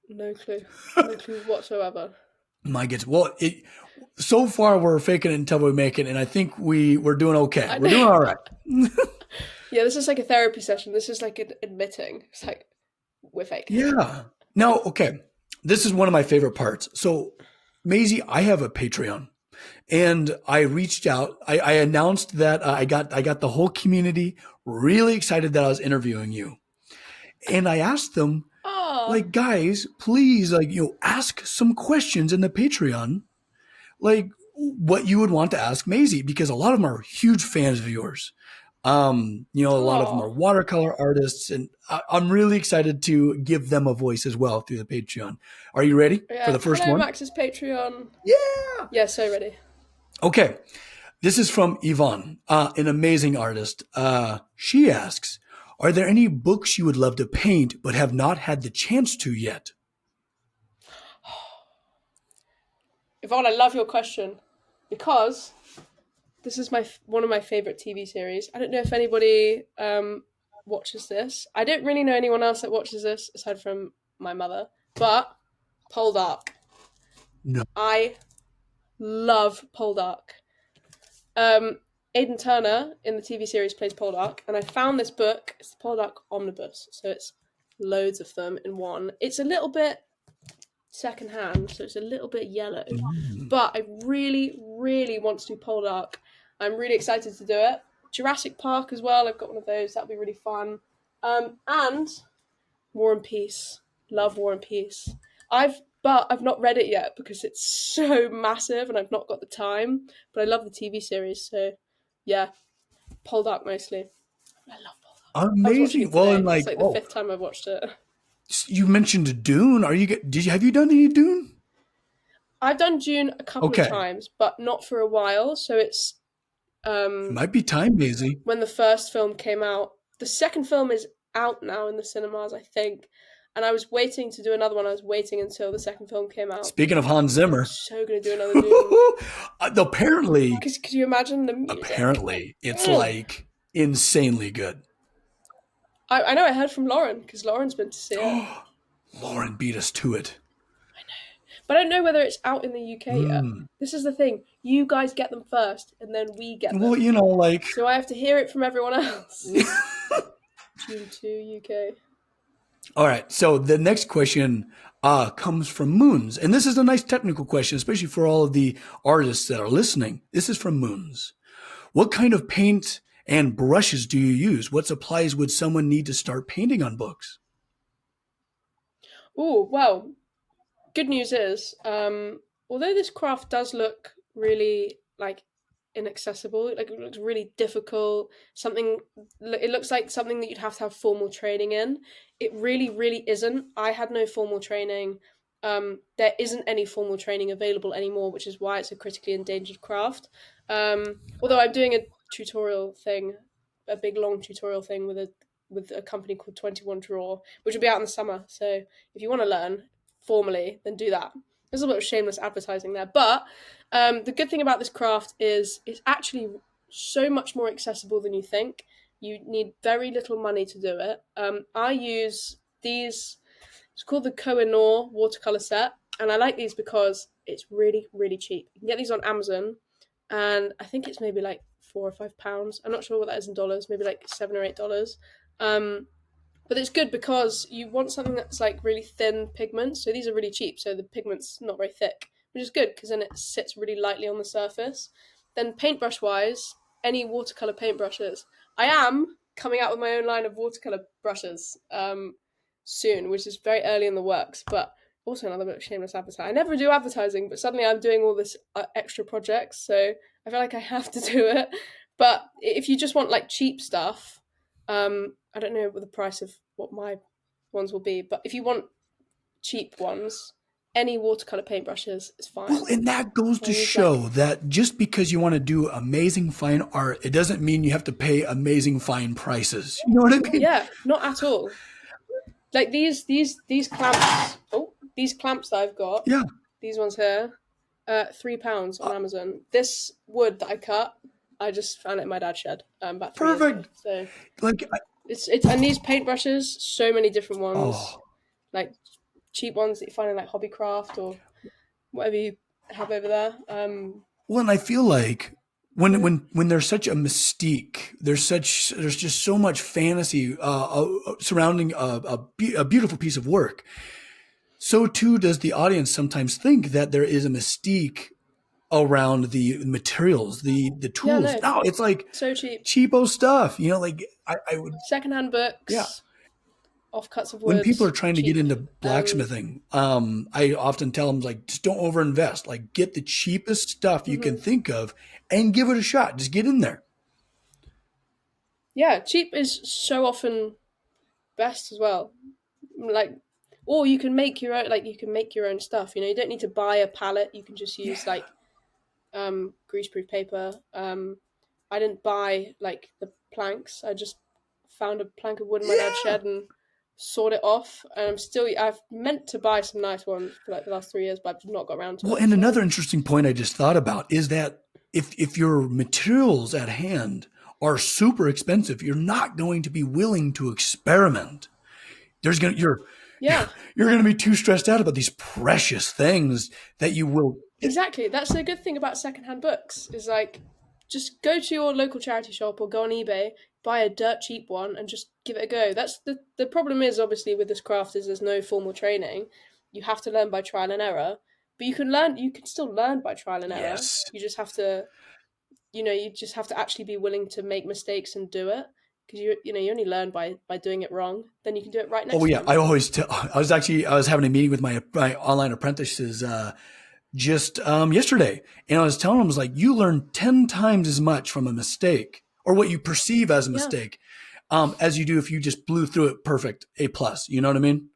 no clue, no clue whatsoever. My gets well. So far we're faking it until we make it, and I think we're doing okay. I We're know. doing all right. Yeah, this is like a therapy session. This is like admitting. It's like we're fake. Yeah. Now, okay, this is one of my favorite parts. So, Maisie, I have a Patreon. And I reached out. I announced that I got the whole community really excited that I was interviewing you. And I asked them, Ah, like, guys, please, like, ask some questions in the Patreon, like what you would want to ask Maisie, because a lot of them are huge fans of yours. A lot of them are oh, watercolor artists, and I'm really excited to give them a voice as well through the Patreon. Are you ready for yeah. the first Hello, one? Max's Patreon. Yeah. Yeah, so ready. Okay. This is from Yvonne, an amazing artist. She asks, are there any books you would love to paint but have not had the chance to yet? Yvonne, I love your question because this is one of my favorite TV series. I don't know if anybody watches this. I don't really know anyone else that watches this aside from my mother. But Poldark, No. I love Poldark. Um, Aidan Turner in the TV series plays Poldark, and I found this book. It's the Poldark Omnibus, so it's loads of them in one. It's a little bit secondhand, so it's a little bit yellow. Mm. But I really, really want to do Poldark. I'm really excited to do it. Jurassic Park as well. I've got one of those. That'll be really fun. And War and Peace. Love War and Peace. But I've not read it yet because it's so massive and I've not got the time. But I love the TV series, so yeah, Poldark mostly. I love Poldark. I was watching Amazing. it Well, and today. It's like, like the oh, fifth time I've watched it. you mentioned Dune. Have you done any Dune? I've done Dune a couple of Okay. times, but not for a while. So it's It um, might be time, Maisie. when the first film came out. The second film is out now in the cinemas, I think. and I was waiting to do another one. I was waiting until the second film came out. Speaking of Hans I'm Zimmer, so gonna do another Dune. apparently, Because could you imagine the music? it's like insanely good. I know. I heard from Lauren because Lauren's been to see it, Lauren beat us to it. but I don't know whether it's out in the UK yet. Mm. This is the thing. You guys get them first, and then we get them. Well, like. So I have to hear it from everyone else. June 2 UK. All right. So the next question comes from Moons. And this is a nice technical question, especially for all of the artists that are listening. This is from Moons. What kind of paint and brushes do you use? What supplies would someone need to start painting on books? Oh, well, good news is, although this craft does look really like inaccessible, like it looks really difficult, something it looks like something that you'd have to have formal training in. It really, really isn't. I had no formal training. There isn't any formal training available anymore, which is why it's a critically endangered craft. Although I'm doing a tutorial thing, a big long tutorial thing with a company called 21 Draw, which will be out in the summer. So if you want to learn formally, then do that. There's a little bit of shameless advertising there. But the good thing about this craft is it's actually so much more accessible than you think. You need very little money to do it. I use these, it's called the Koh-i-Noor watercolor set. And I like these because it's really, really cheap. You can get these on Amazon. And I think it's maybe like £4 or £5. I'm not sure what that is in dollars, maybe like $7 or $8. But it's good because you want something that's like really thin pigments. So these are really cheap, so the pigment's not very thick, which is good because then it sits really lightly on the surface. Then paintbrush wise, any watercolor paintbrushes. I am coming out with my own line of watercolor brushes soon, which is very early in the works, but also another bit of shameless advertising. I never do advertising, but suddenly I'm doing all this extra projects, so I feel like I have to do it. But if you just want like cheap stuff, I don't know what the price of what my ones will be, but if you want cheap ones, any watercolor paintbrushes is fine. Well, and that goes to show that just because you want to do amazing fine art, it doesn't mean you have to pay amazing fine prices. You know what I mean? Yeah, not at all. Like these clamps. Oh, these clamps that I've got. Yeah. These ones here, £3 on Amazon. This wood that I cut, I just found it in my dad's shed about 3 years ago. So like it's and these paintbrushes, so many different ones, like cheap ones that you find in like Hobbycraft or whatever you have over there. Well, and I feel like when there's such a mystique, there's just so much fantasy surrounding a beautiful piece of work. So too does the audience sometimes think that there is a mystique around the materials, the tools. Yeah, no, it's like so cheap, cheapo stuff. You know, like I would secondhand books. Yeah. Offcuts of wood. When people are trying to get into blacksmithing, I often tell them, like, just don't overinvest. Like, get the cheapest stuff you can think of and give it a shot. Just get in there. Yeah, cheap is so often best as well. Like, or you can make your own. Like, you can make your own stuff. You know, you don't need to buy a palette. You can just use like greaseproof paper. I didn't buy like the planks. I just found a plank of wood in my dad's shed and sawed it off, and I've meant to buy some nice ones for like the last 3 years, but I've not got around to it. Well, and another interesting point I just thought about is that if your materials at hand are super expensive, you're not going to be willing to experiment. You're going to be too stressed out about these precious things that you will. Exactly. That's the good thing about secondhand books is like, just go to your local charity shop or go on eBay, buy a dirt cheap one and just give it a go. That's the problem is obviously with this craft is there's no formal training. You have to learn by trial and error, but you can still learn by trial and error. Yes. You just have to, you just have to actually be willing to make mistakes and do it. Because you only learn by doing it wrong, then you can do it right next time. Oh yeah, I always I was having a meeting with my online apprentices just yesterday, and I was telling them, I was like, you learn 10 times as much from a mistake or what you perceive as a mistake as you do if you just blew through it perfect, A+. You know what I mean?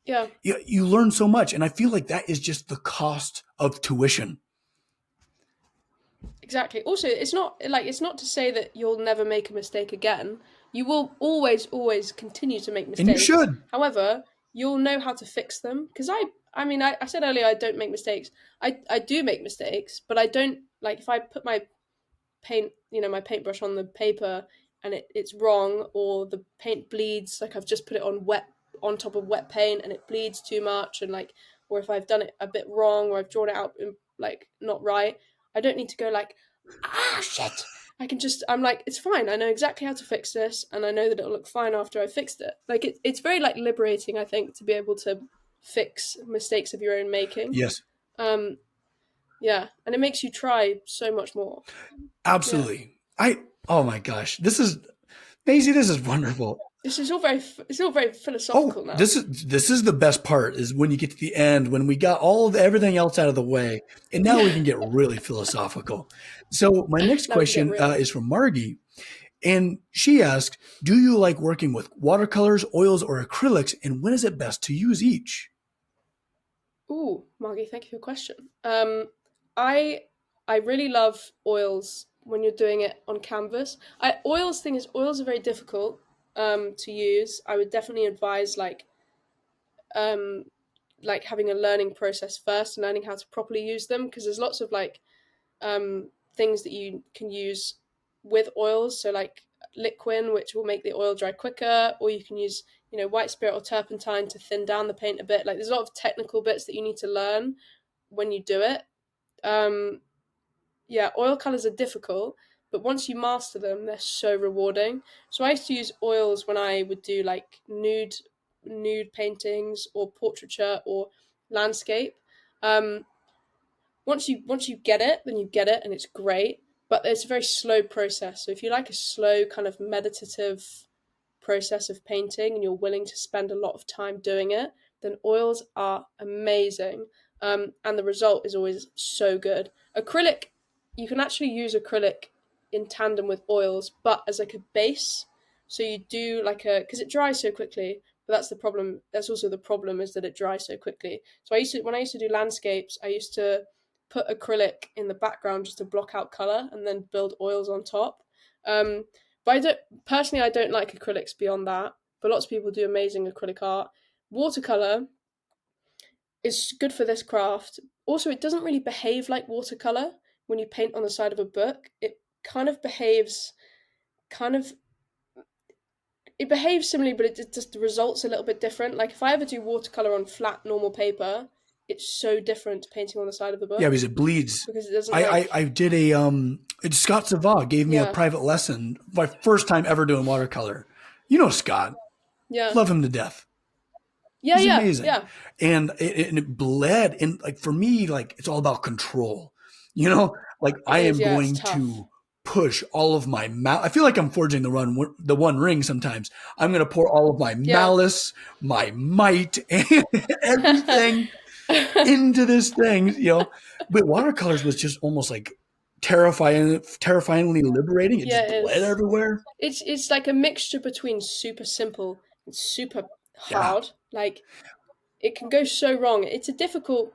Yeah. You learn so much, and I feel like that is just the cost of tuition. Exactly. Also, it's not to say that you'll never make a mistake again, You will always continue to make And you mistakes. should. However, you'll know how to fix them. Because I said earlier I don't make mistakes. I do make mistakes, but I don't like if I put my my paintbrush on the paper and it's wrong, or the paint bleeds, like I've just put it on top of wet paint and it bleeds too much, and like, or if I've done it a bit wrong, or I've drawn it out like not right, I don't need to go like, shit. I'm like, it's fine. I know exactly how to fix this, and I know that it'll look fine after I fixed it. Like it's very like liberating, I think, to be able to fix mistakes of your own making. Yes, Um, yeah, and it makes you try so much more. Yeah. absolutely. Oh my gosh, this is Maisie. This is wonderful. It's all very Oh, philosophical now. this is the best part is when you get to the end when we got everything else out of the way, and now we can get really philosophical. So my next Now we can get question real. is from Margie, and she asks, "Do you like working with watercolors, oils, or acrylics, and when is it best to use each?" Ooh, Margie, thank you for your question. I I really love oils when you're doing it on canvas. Oils are very difficult to use. I would definitely advise um like having a learning process first and learning how to properly use them, because there's lots of like things that you can use with oils. So like liquin, which will make the oil dry quicker, or you can use white spirit or turpentine to thin down the paint a bit. Like there's a lot of technical bits that you need to learn when you do it. Um, yeah, oil colors are difficult, but once you master them, they're so rewarding. So I used to use oils when I would do like nude paintings or portraiture or landscape. Um, once you get it, then you get it, and it's great. But it's a very slow process. So if you like a slow kind of meditative process of painting and you're willing to spend a lot of time doing it, then oils are amazing. And the result is always so good. Acrylic, you can actually use acrylic in tandem with oils, but as like a base. So you do like because it dries so quickly. But that's the problem. That's also the problem, is that it dries so quickly. So when I used to do landscapes, I used to put acrylic in the background just to block out color, and then build oils on top. Um, but I don't like acrylics beyond that. But lots of people do amazing acrylic art. Watercolor is good for this craft. Also, it doesn't really behave like watercolor when you paint on the side of a book. Kind of behaves kind of it behaves similarly, but it just the results a little bit different. Like if I ever do watercolor on flat normal paper, it's so different to painting on the side of a Yeah, book because it bleeds. because it doesn't I did a Scott Zava gave me a yeah, private lesson, my first time ever doing watercolor. You know Scott, yeah, love him to death. yeah, He's yeah, amazing, yeah. and it bled. And like for me, like it's all about control. You know, like It I is, am yeah, it's going tough. to push all of my I feel like I'm forging the one ring. Sometimes I'm going to pour all of my Yeah. malice, my might, and everything into this thing. But watercolors was just almost like terrifyingly liberating. It Yeah, just it bled is. everywhere. It's like a mixture between super simple and super Yeah, hard. Like it can go so wrong. It's a difficult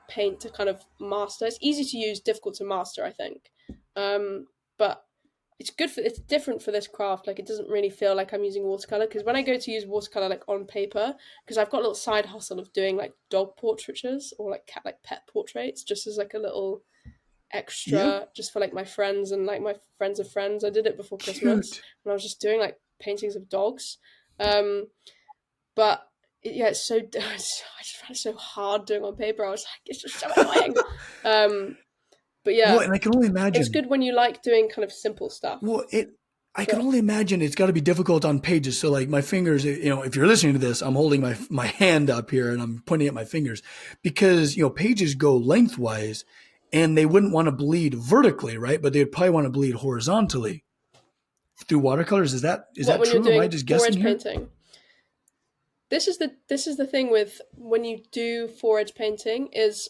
paint to kind of master. It's easy to use, difficult to master, I think. But it's different for this craft. Like it doesn't really feel like I'm using watercolor, because when I go to use watercolor like on paper, because I've got a little side hustle of doing like dog portraitures or like pet portraits, just as like a little yeah, extra, just for like my friends and like my friends of friends. I did it before Christmas cute. when I was just doing like paintings of dogs. Um, but yeah, I just found it so hard doing on paper. I was like, it's just so annoying. Um, but Well, yeah, and I can only it's imagine. good when you like doing kind of simple stuff. Well, I can But only imagine it's got to be difficult on pages. So, like my fingers, if you're listening to this, I'm holding my hand up here and I'm pointing at my fingers because pages go lengthwise, and they wouldn't want to bleed vertically, right? But they'd probably want to bleed horizontally through watercolors. Is what that when you're true? Am I doing just guessing Fore-Edge here? painting? This is the thing with when you do Fore-Edge painting is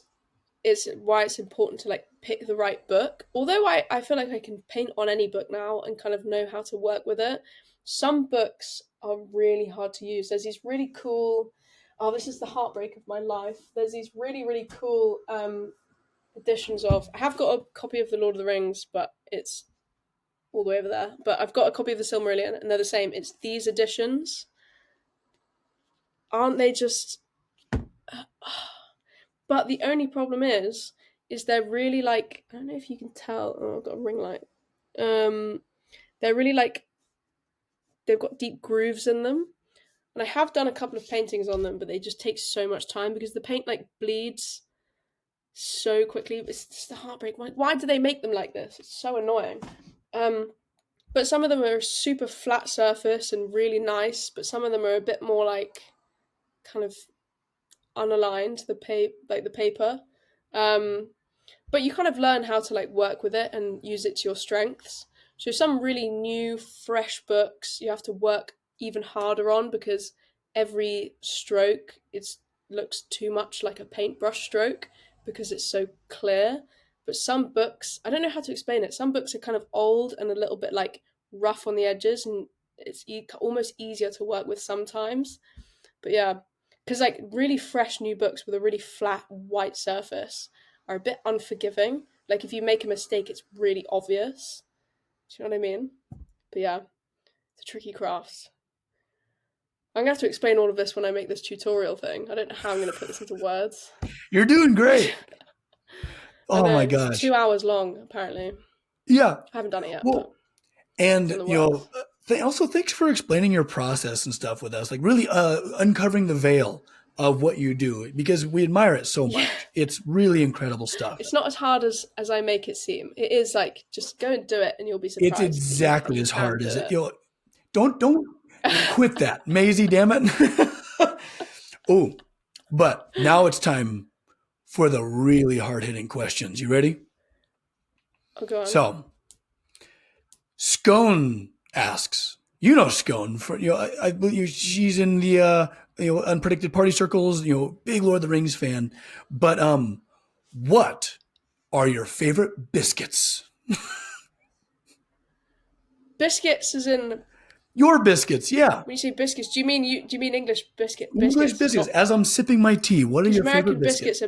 why it's important to like pick the right book. Although I feel like I can paint on any book now and kind of know how to work with it, some books are really hard to use. There's these really cool, oh, this is the heartbreak of my life. There's these really, really cool editions of, I have got a copy of The Lord of the Rings, but it's all the way over there. But I've got a copy of the Silmarillion, and they're the same. It's these editions. Aren't they just? But the only problem is they're really like, I don't know if you can tell. Oh, I've got a ring light. They're really like, they've got deep grooves in them. And I have done a couple of paintings on them, but they just take so much time because the paint like bleeds so quickly. It's just a heartbreak. Why do they make them like this? It's so annoying. But some of them are a super flat surface and really nice, but some of them are a bit more like kind of unaligned, the paper. But you kind of learn how to like work with it and use it to your strengths. So some really new, fresh books you have to work even harder on because every stroke looks too much like a paintbrush stroke because it's so clear. But some books, I don't know how to explain it. Some books are kind of old and a little bit like rough on the edges, and it's almost easier to work with sometimes. But yeah, because like really fresh new books with a really flat white surface are a bit unforgiving. Like if you make a mistake, it's really obvious. Do you know what I mean? But yeah, it's a tricky craft. I'm going to have to explain all of this when I make this tutorial thing. I don't know how I'm going to put this into words. You're doing great. Oh my It's gosh. 2 hours long, apparently. Yeah. I haven't done it yet. Well, and, also thanks for explaining your process and stuff with us, like really uncovering the veil of what you do, because we admire it so much. Yeah. It's really incredible stuff. It's not as hard as I make it seem. It is like, just go and do it and you'll be surprised. It's exactly as hard as it. Don't quit that, Maisie, damn it. Oh, but now it's time for the really hard-hitting questions. You ready? Oh, go on. So, Scone asks, you know Scone, I believe she's in the Unpredicted Party Circles, big Lord of the Rings fan. But what are your favorite biscuits? Biscuits as in your biscuits, yeah. When you say biscuits, do you mean English biscuits? English biscuits. As I'm sipping my tea, what are your favorite biscuits?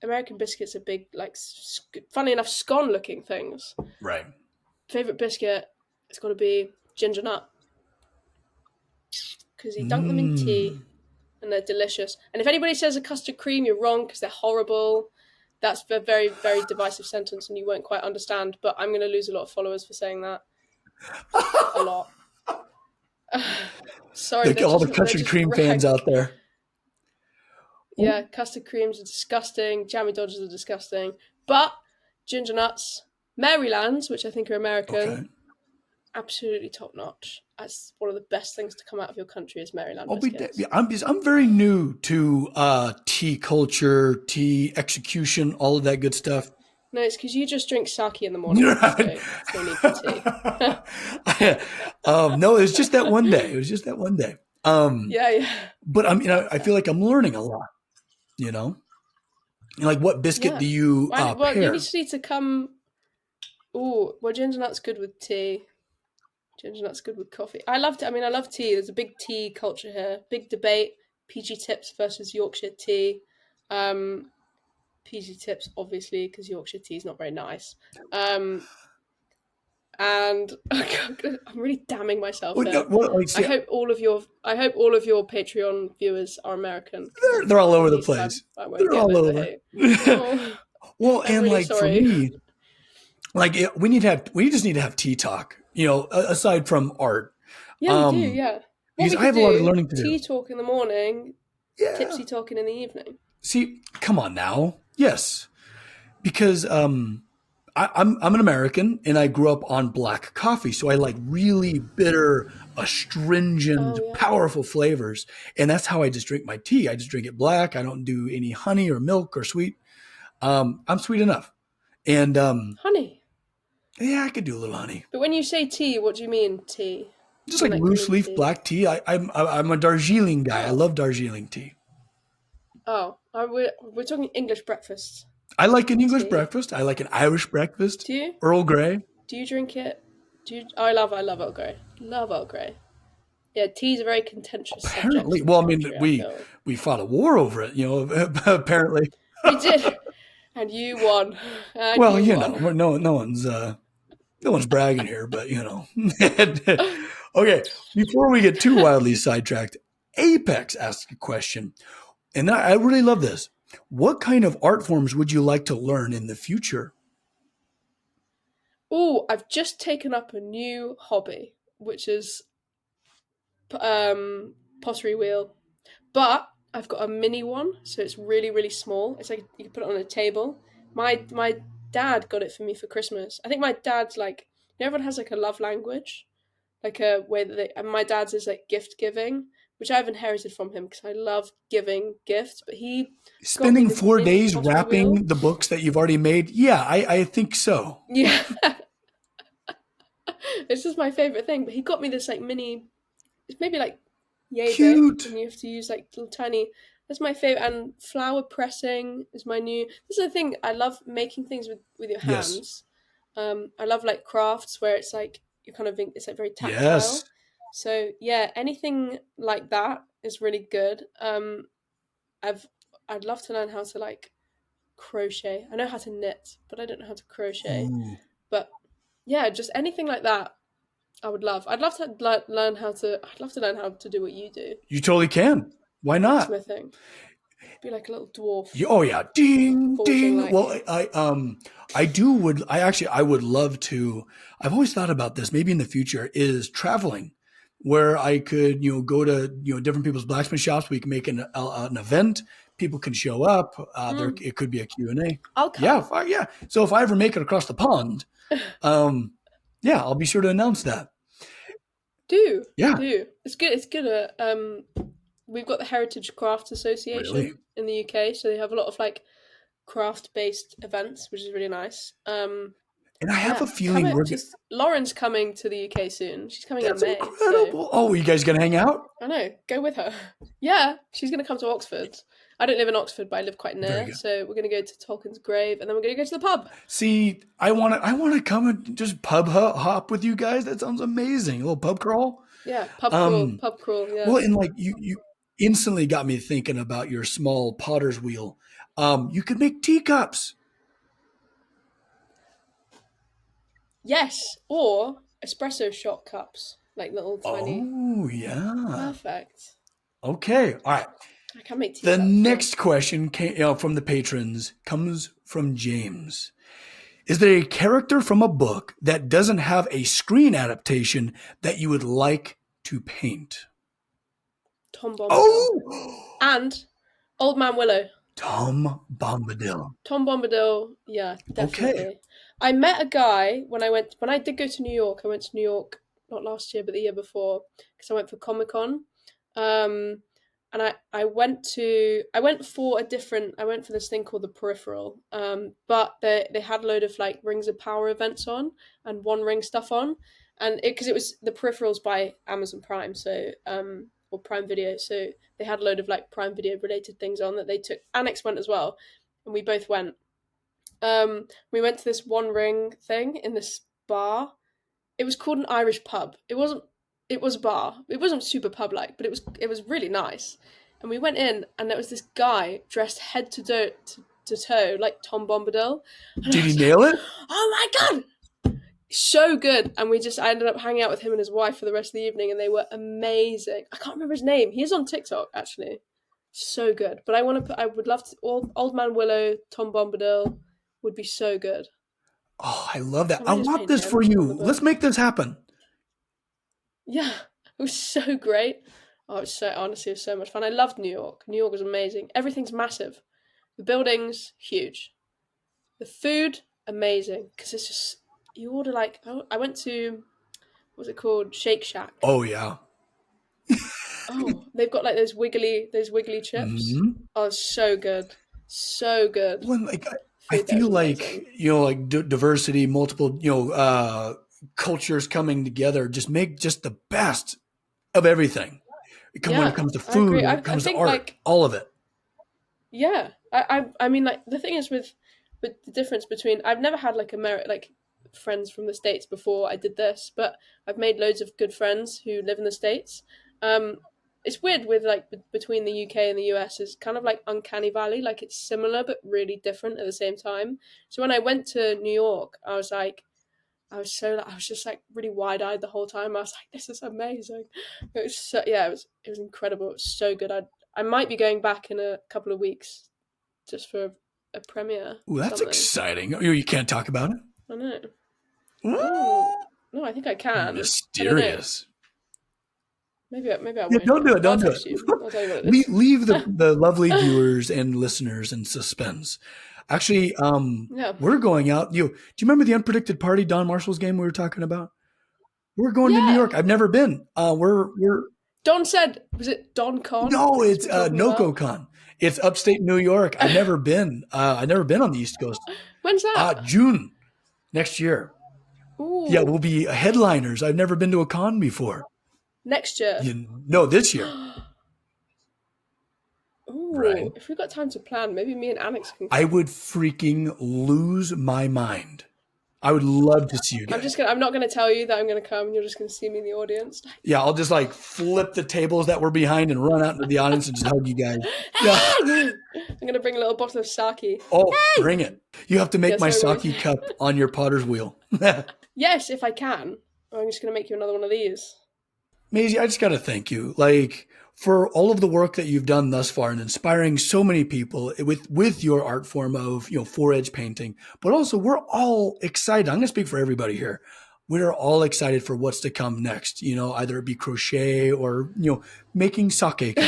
American biscuits are big, like, funny enough, scone-looking things. Right. Favorite biscuit, it's got to be ginger nut. Because you dunk them in tea, and they're delicious. And if anybody says a custard cream, you're wrong, because they're horrible. That's a very, very divisive sentence, and you won't quite understand. But I'm going to lose a lot of followers for saying that. A lot. Sorry. All the custard cream fans out there. Yeah, custard creams are disgusting. Jammy Dodgers are disgusting. But ginger nuts, Marylands, which I think are American, absolutely top notch. That's one of the best things to come out of your country is Maryland biscuits. I'm very new to tea culture, tea execution, all of that good stuff. No, it's because you just drink sake in the morning. Right. So no need for tea. No, it was just that one day. Yeah. But I feel like I'm learning a lot. And like, what biscuit do you pair? Well, you just need to come. Oh, well, ginger nut's good with tea. Ginger nut's good with coffee. I love tea. There's a big tea culture here. Big debate. PG Tips versus Yorkshire tea. PG Tips, obviously, because Yorkshire tea is not very nice. And I'm really damning myself. I hope all of your Patreon viewers are American. They're all over the place. They're all over. Well, and really for me, we just need to have tea talk. Aside from art. Yeah, we do. Yeah. Because I have a lot of learning to do. Tea talk in the morning. Yeah. Tipsy talking in the evening. See, come on now. Yes, because I'm an American and I grew up on black coffee, so I like really bitter, astringent, powerful flavors, and that's how I just drink my tea. I just drink it black. I don't do any honey or milk or sweet. I'm sweet enough, and honey. Yeah, I could do a little honey. But when you say tea, what do you mean tea? Just like loose leaf black tea. I'm a Darjeeling guy. I love Darjeeling tea. Oh, we're talking English breakfast. I like an English breakfast. I like an Irish breakfast. Do you? Earl Grey. Do you drink it? I love Earl Grey. Love Earl Grey. Yeah, tea's a very contentious apparently. subject. Well, I mean, we fought a war over it, apparently. We did. And you won. No one's no one's bragging here, but Okay, before we get too wildly sidetracked, Apex asks a question, and I really love this. What kind of art forms would you like to learn in the future? Oh, I've just taken up a new hobby, which is pottery wheel. But I've got a mini one, so it's really, really small. It's like you can put it on a table. My dad got it for me for Christmas. I think my dad's like, everyone has like a love language, like a way that and my dad's is like gift giving, which I've inherited from him because I love giving gifts. But he got me Spending this four mini days pottery wheel. wrapping the books that you've already made? Yeah, I think so. Yeah, it's just my favorite thing. But he got me this like mini. It's maybe like yay big, Cute. and you have to use like little tiny. That's my favorite. And flower pressing is my new. This is the thing. I love making things with your Yes. hands. I love like crafts where it's like you kind of think it's like very Yes. tactile. So yeah, anything like that is really good. I've I'd love to learn how to like crochet. I know how to knit, but I don't know how to crochet. Ooh, But yeah, just anything like that I would love. I'd love to learn how to. I'd love to learn how to do what you do, you totally can. Why not? blacksmithing. Be like a little dwarf Oh yeah, ding forging ding. like. Well, I do would I actually I would love to. I've always thought about this. Maybe in the future is traveling, where I could go to different people's blacksmith shops. We can make an event. People can show up. There Mm, it could be a Q&A. I'll Yeah, come. yeah. So if I ever make it across the pond, um, yeah, I'll be sure to announce that. Do Yeah, do. It's good. It's good. We've got the Heritage Crafts really. Association in the UK, so they have a lot of like craft based events, which is really nice. And I have a Yeah, come feeling it. She's Lauren's coming to the UK soon. She's coming in that's May, so incredible. Oh, you guys gonna hang out? I know. Go with her. Yeah, she's gonna come to Oxford. I don't live in Oxford, but I live quite Very near. good. So we're gonna go to Tolkien's grave, and then we're gonna go to the pub. See, I want to come and just hop with you guys. That sounds amazing. A little pub crawl. Yeah, pub crawl, Um, pub crawl. Yeah. well, and like you instantly got me thinking about your small potter's wheel. You could make teacups. Yes, or espresso shot cups, like little tiny. Oh yeah. Perfect. Okay. All right. I can make The teacups. Yeah. next question from the patrons comes from James. Is there a character from a book that doesn't have a screen adaptation that you would like to paint? Tom Bombadil Oh, and Old Man Willow. Tom Bombadil. Tom Bombadil. Yeah, Okay. definitely. I met a guy when I did go to New York. I went to New York not last year but the year before because I went for Comic Con. Um, and I went for this thing called the Peripheral. But they had a load of like Rings of Power events on and One Ring stuff on, and because it was the Peripherals by Amazon Prime, so or Prime Video, so they had a load of like Prime Video related things on that they took. Annex went as well, and we both went. We went to this One Ring thing in this bar. It was called an Irish pub. It wasn't. It was a bar. It wasn't super pub like, but it was really nice. And we went in, and there was this guy dressed head to toe like Tom Bombadil, and I Did he was nail like, it? "Oh my god, so good!" And I ended up hanging out with him and his wife for the rest of the evening, and they were amazing. I can't remember his name. He is on TikTok actually. So good. But I would love to. Old Man Willow, Tom Bombadil would be so good. Oh, I love that. I I might just want paint this for him on the you. Let's book. make this happen. Yeah, it was so great. Oh, it was so much fun. I loved New York. New York was amazing. Everything's massive. The buildings huge. The food amazing because it's just you order like I went to what's it called Shake Shack. Oh yeah. Oh, they've got like those wiggly chips. Hmm. Oh, it's so good, so good. Well, like I Food there feel is like amazing. like diversity, multiple cultures coming together, just make just the best of everything. When it Yeah, comes to I agree. food, when it I comes to think art, like all of it. yeah, I mean like the thing is with the difference between I've never had like friends from the States before I did this, but I've made loads of good friends who live in the States. Um, it's weird with like between the UK and the US is kind of like uncanny valley, like it's similar but really different at the same time. So when I went to New York, I was like I was just like really wide eyed the whole time. I was like, this is amazing. It was it was incredible. It was so good. I might be going back in a couple of weeks just for a premiere. Ooh, that's something. exciting. You can't talk about it? I know. Ooh, No, I think I can. mysterious. Maybe I Yeah, won't. don't do it. I'll Don't do text it. you. I'll tell you what it is. Leave the lovely viewers and listeners in suspense. Actually, Yeah. we're going out. Do you remember the Unpredicted Party, Don Marshall's game we were talking about? We're going to New York. I've never been. We're Don said, was it Don Con? No, it's That's what we're talking about? NocoCon. It's upstate New York. I've never been. I've never been on the East Coast. When's that? June next year. Ooh. Yeah, we'll be headliners. I've never been to a con before. Next year. No, this year. Ooh, Right. if we've got time to plan, maybe me and Alex can. I would freaking lose my mind. I would love to see you guys. I'm not gonna tell you that I'm gonna come, and you're just gonna see me in the audience. Yeah, I'll just like flip the tables that we're behind and run out into the audience and just hug you guys. Yeah. I'm gonna bring a little bottle of sake. Oh, bring it. You have to make my Yes, I will. sake cup on your potter's wheel. Yes, if I can. Or I'm just gonna make you another one of these. Maisie, I just got to thank you, like, for all of the work that you've done thus far and inspiring so many people with your art form of, Fore-Edge painting. But also, we're all excited. I'm going to speak for everybody here. We're all excited for what's to come next. Either it be crochet or making sake.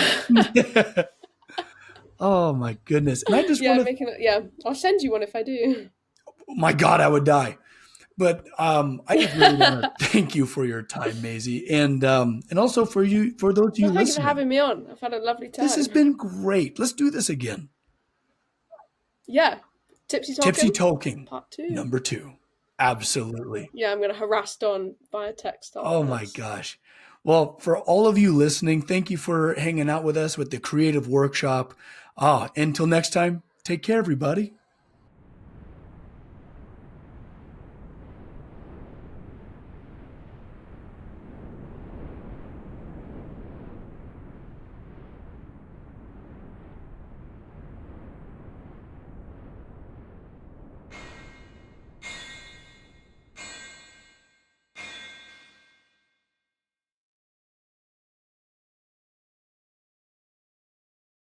Oh my goodness! And I just want to. I'll send you one if I do. My God, I would die. But I just really want to thank you for your time, Maisie, and also for those of you listening. Thank you for having me on. I've had a lovely time. This has been great. Let's do this again. Yeah, Tipsy Talking, Part 2, number 2. Absolutely. Yeah, I'm gonna harass Don via text. Oh my gosh. Well, for all of you listening, thank you for hanging out with us with the Creative Workshop. Until next time, take care, everybody.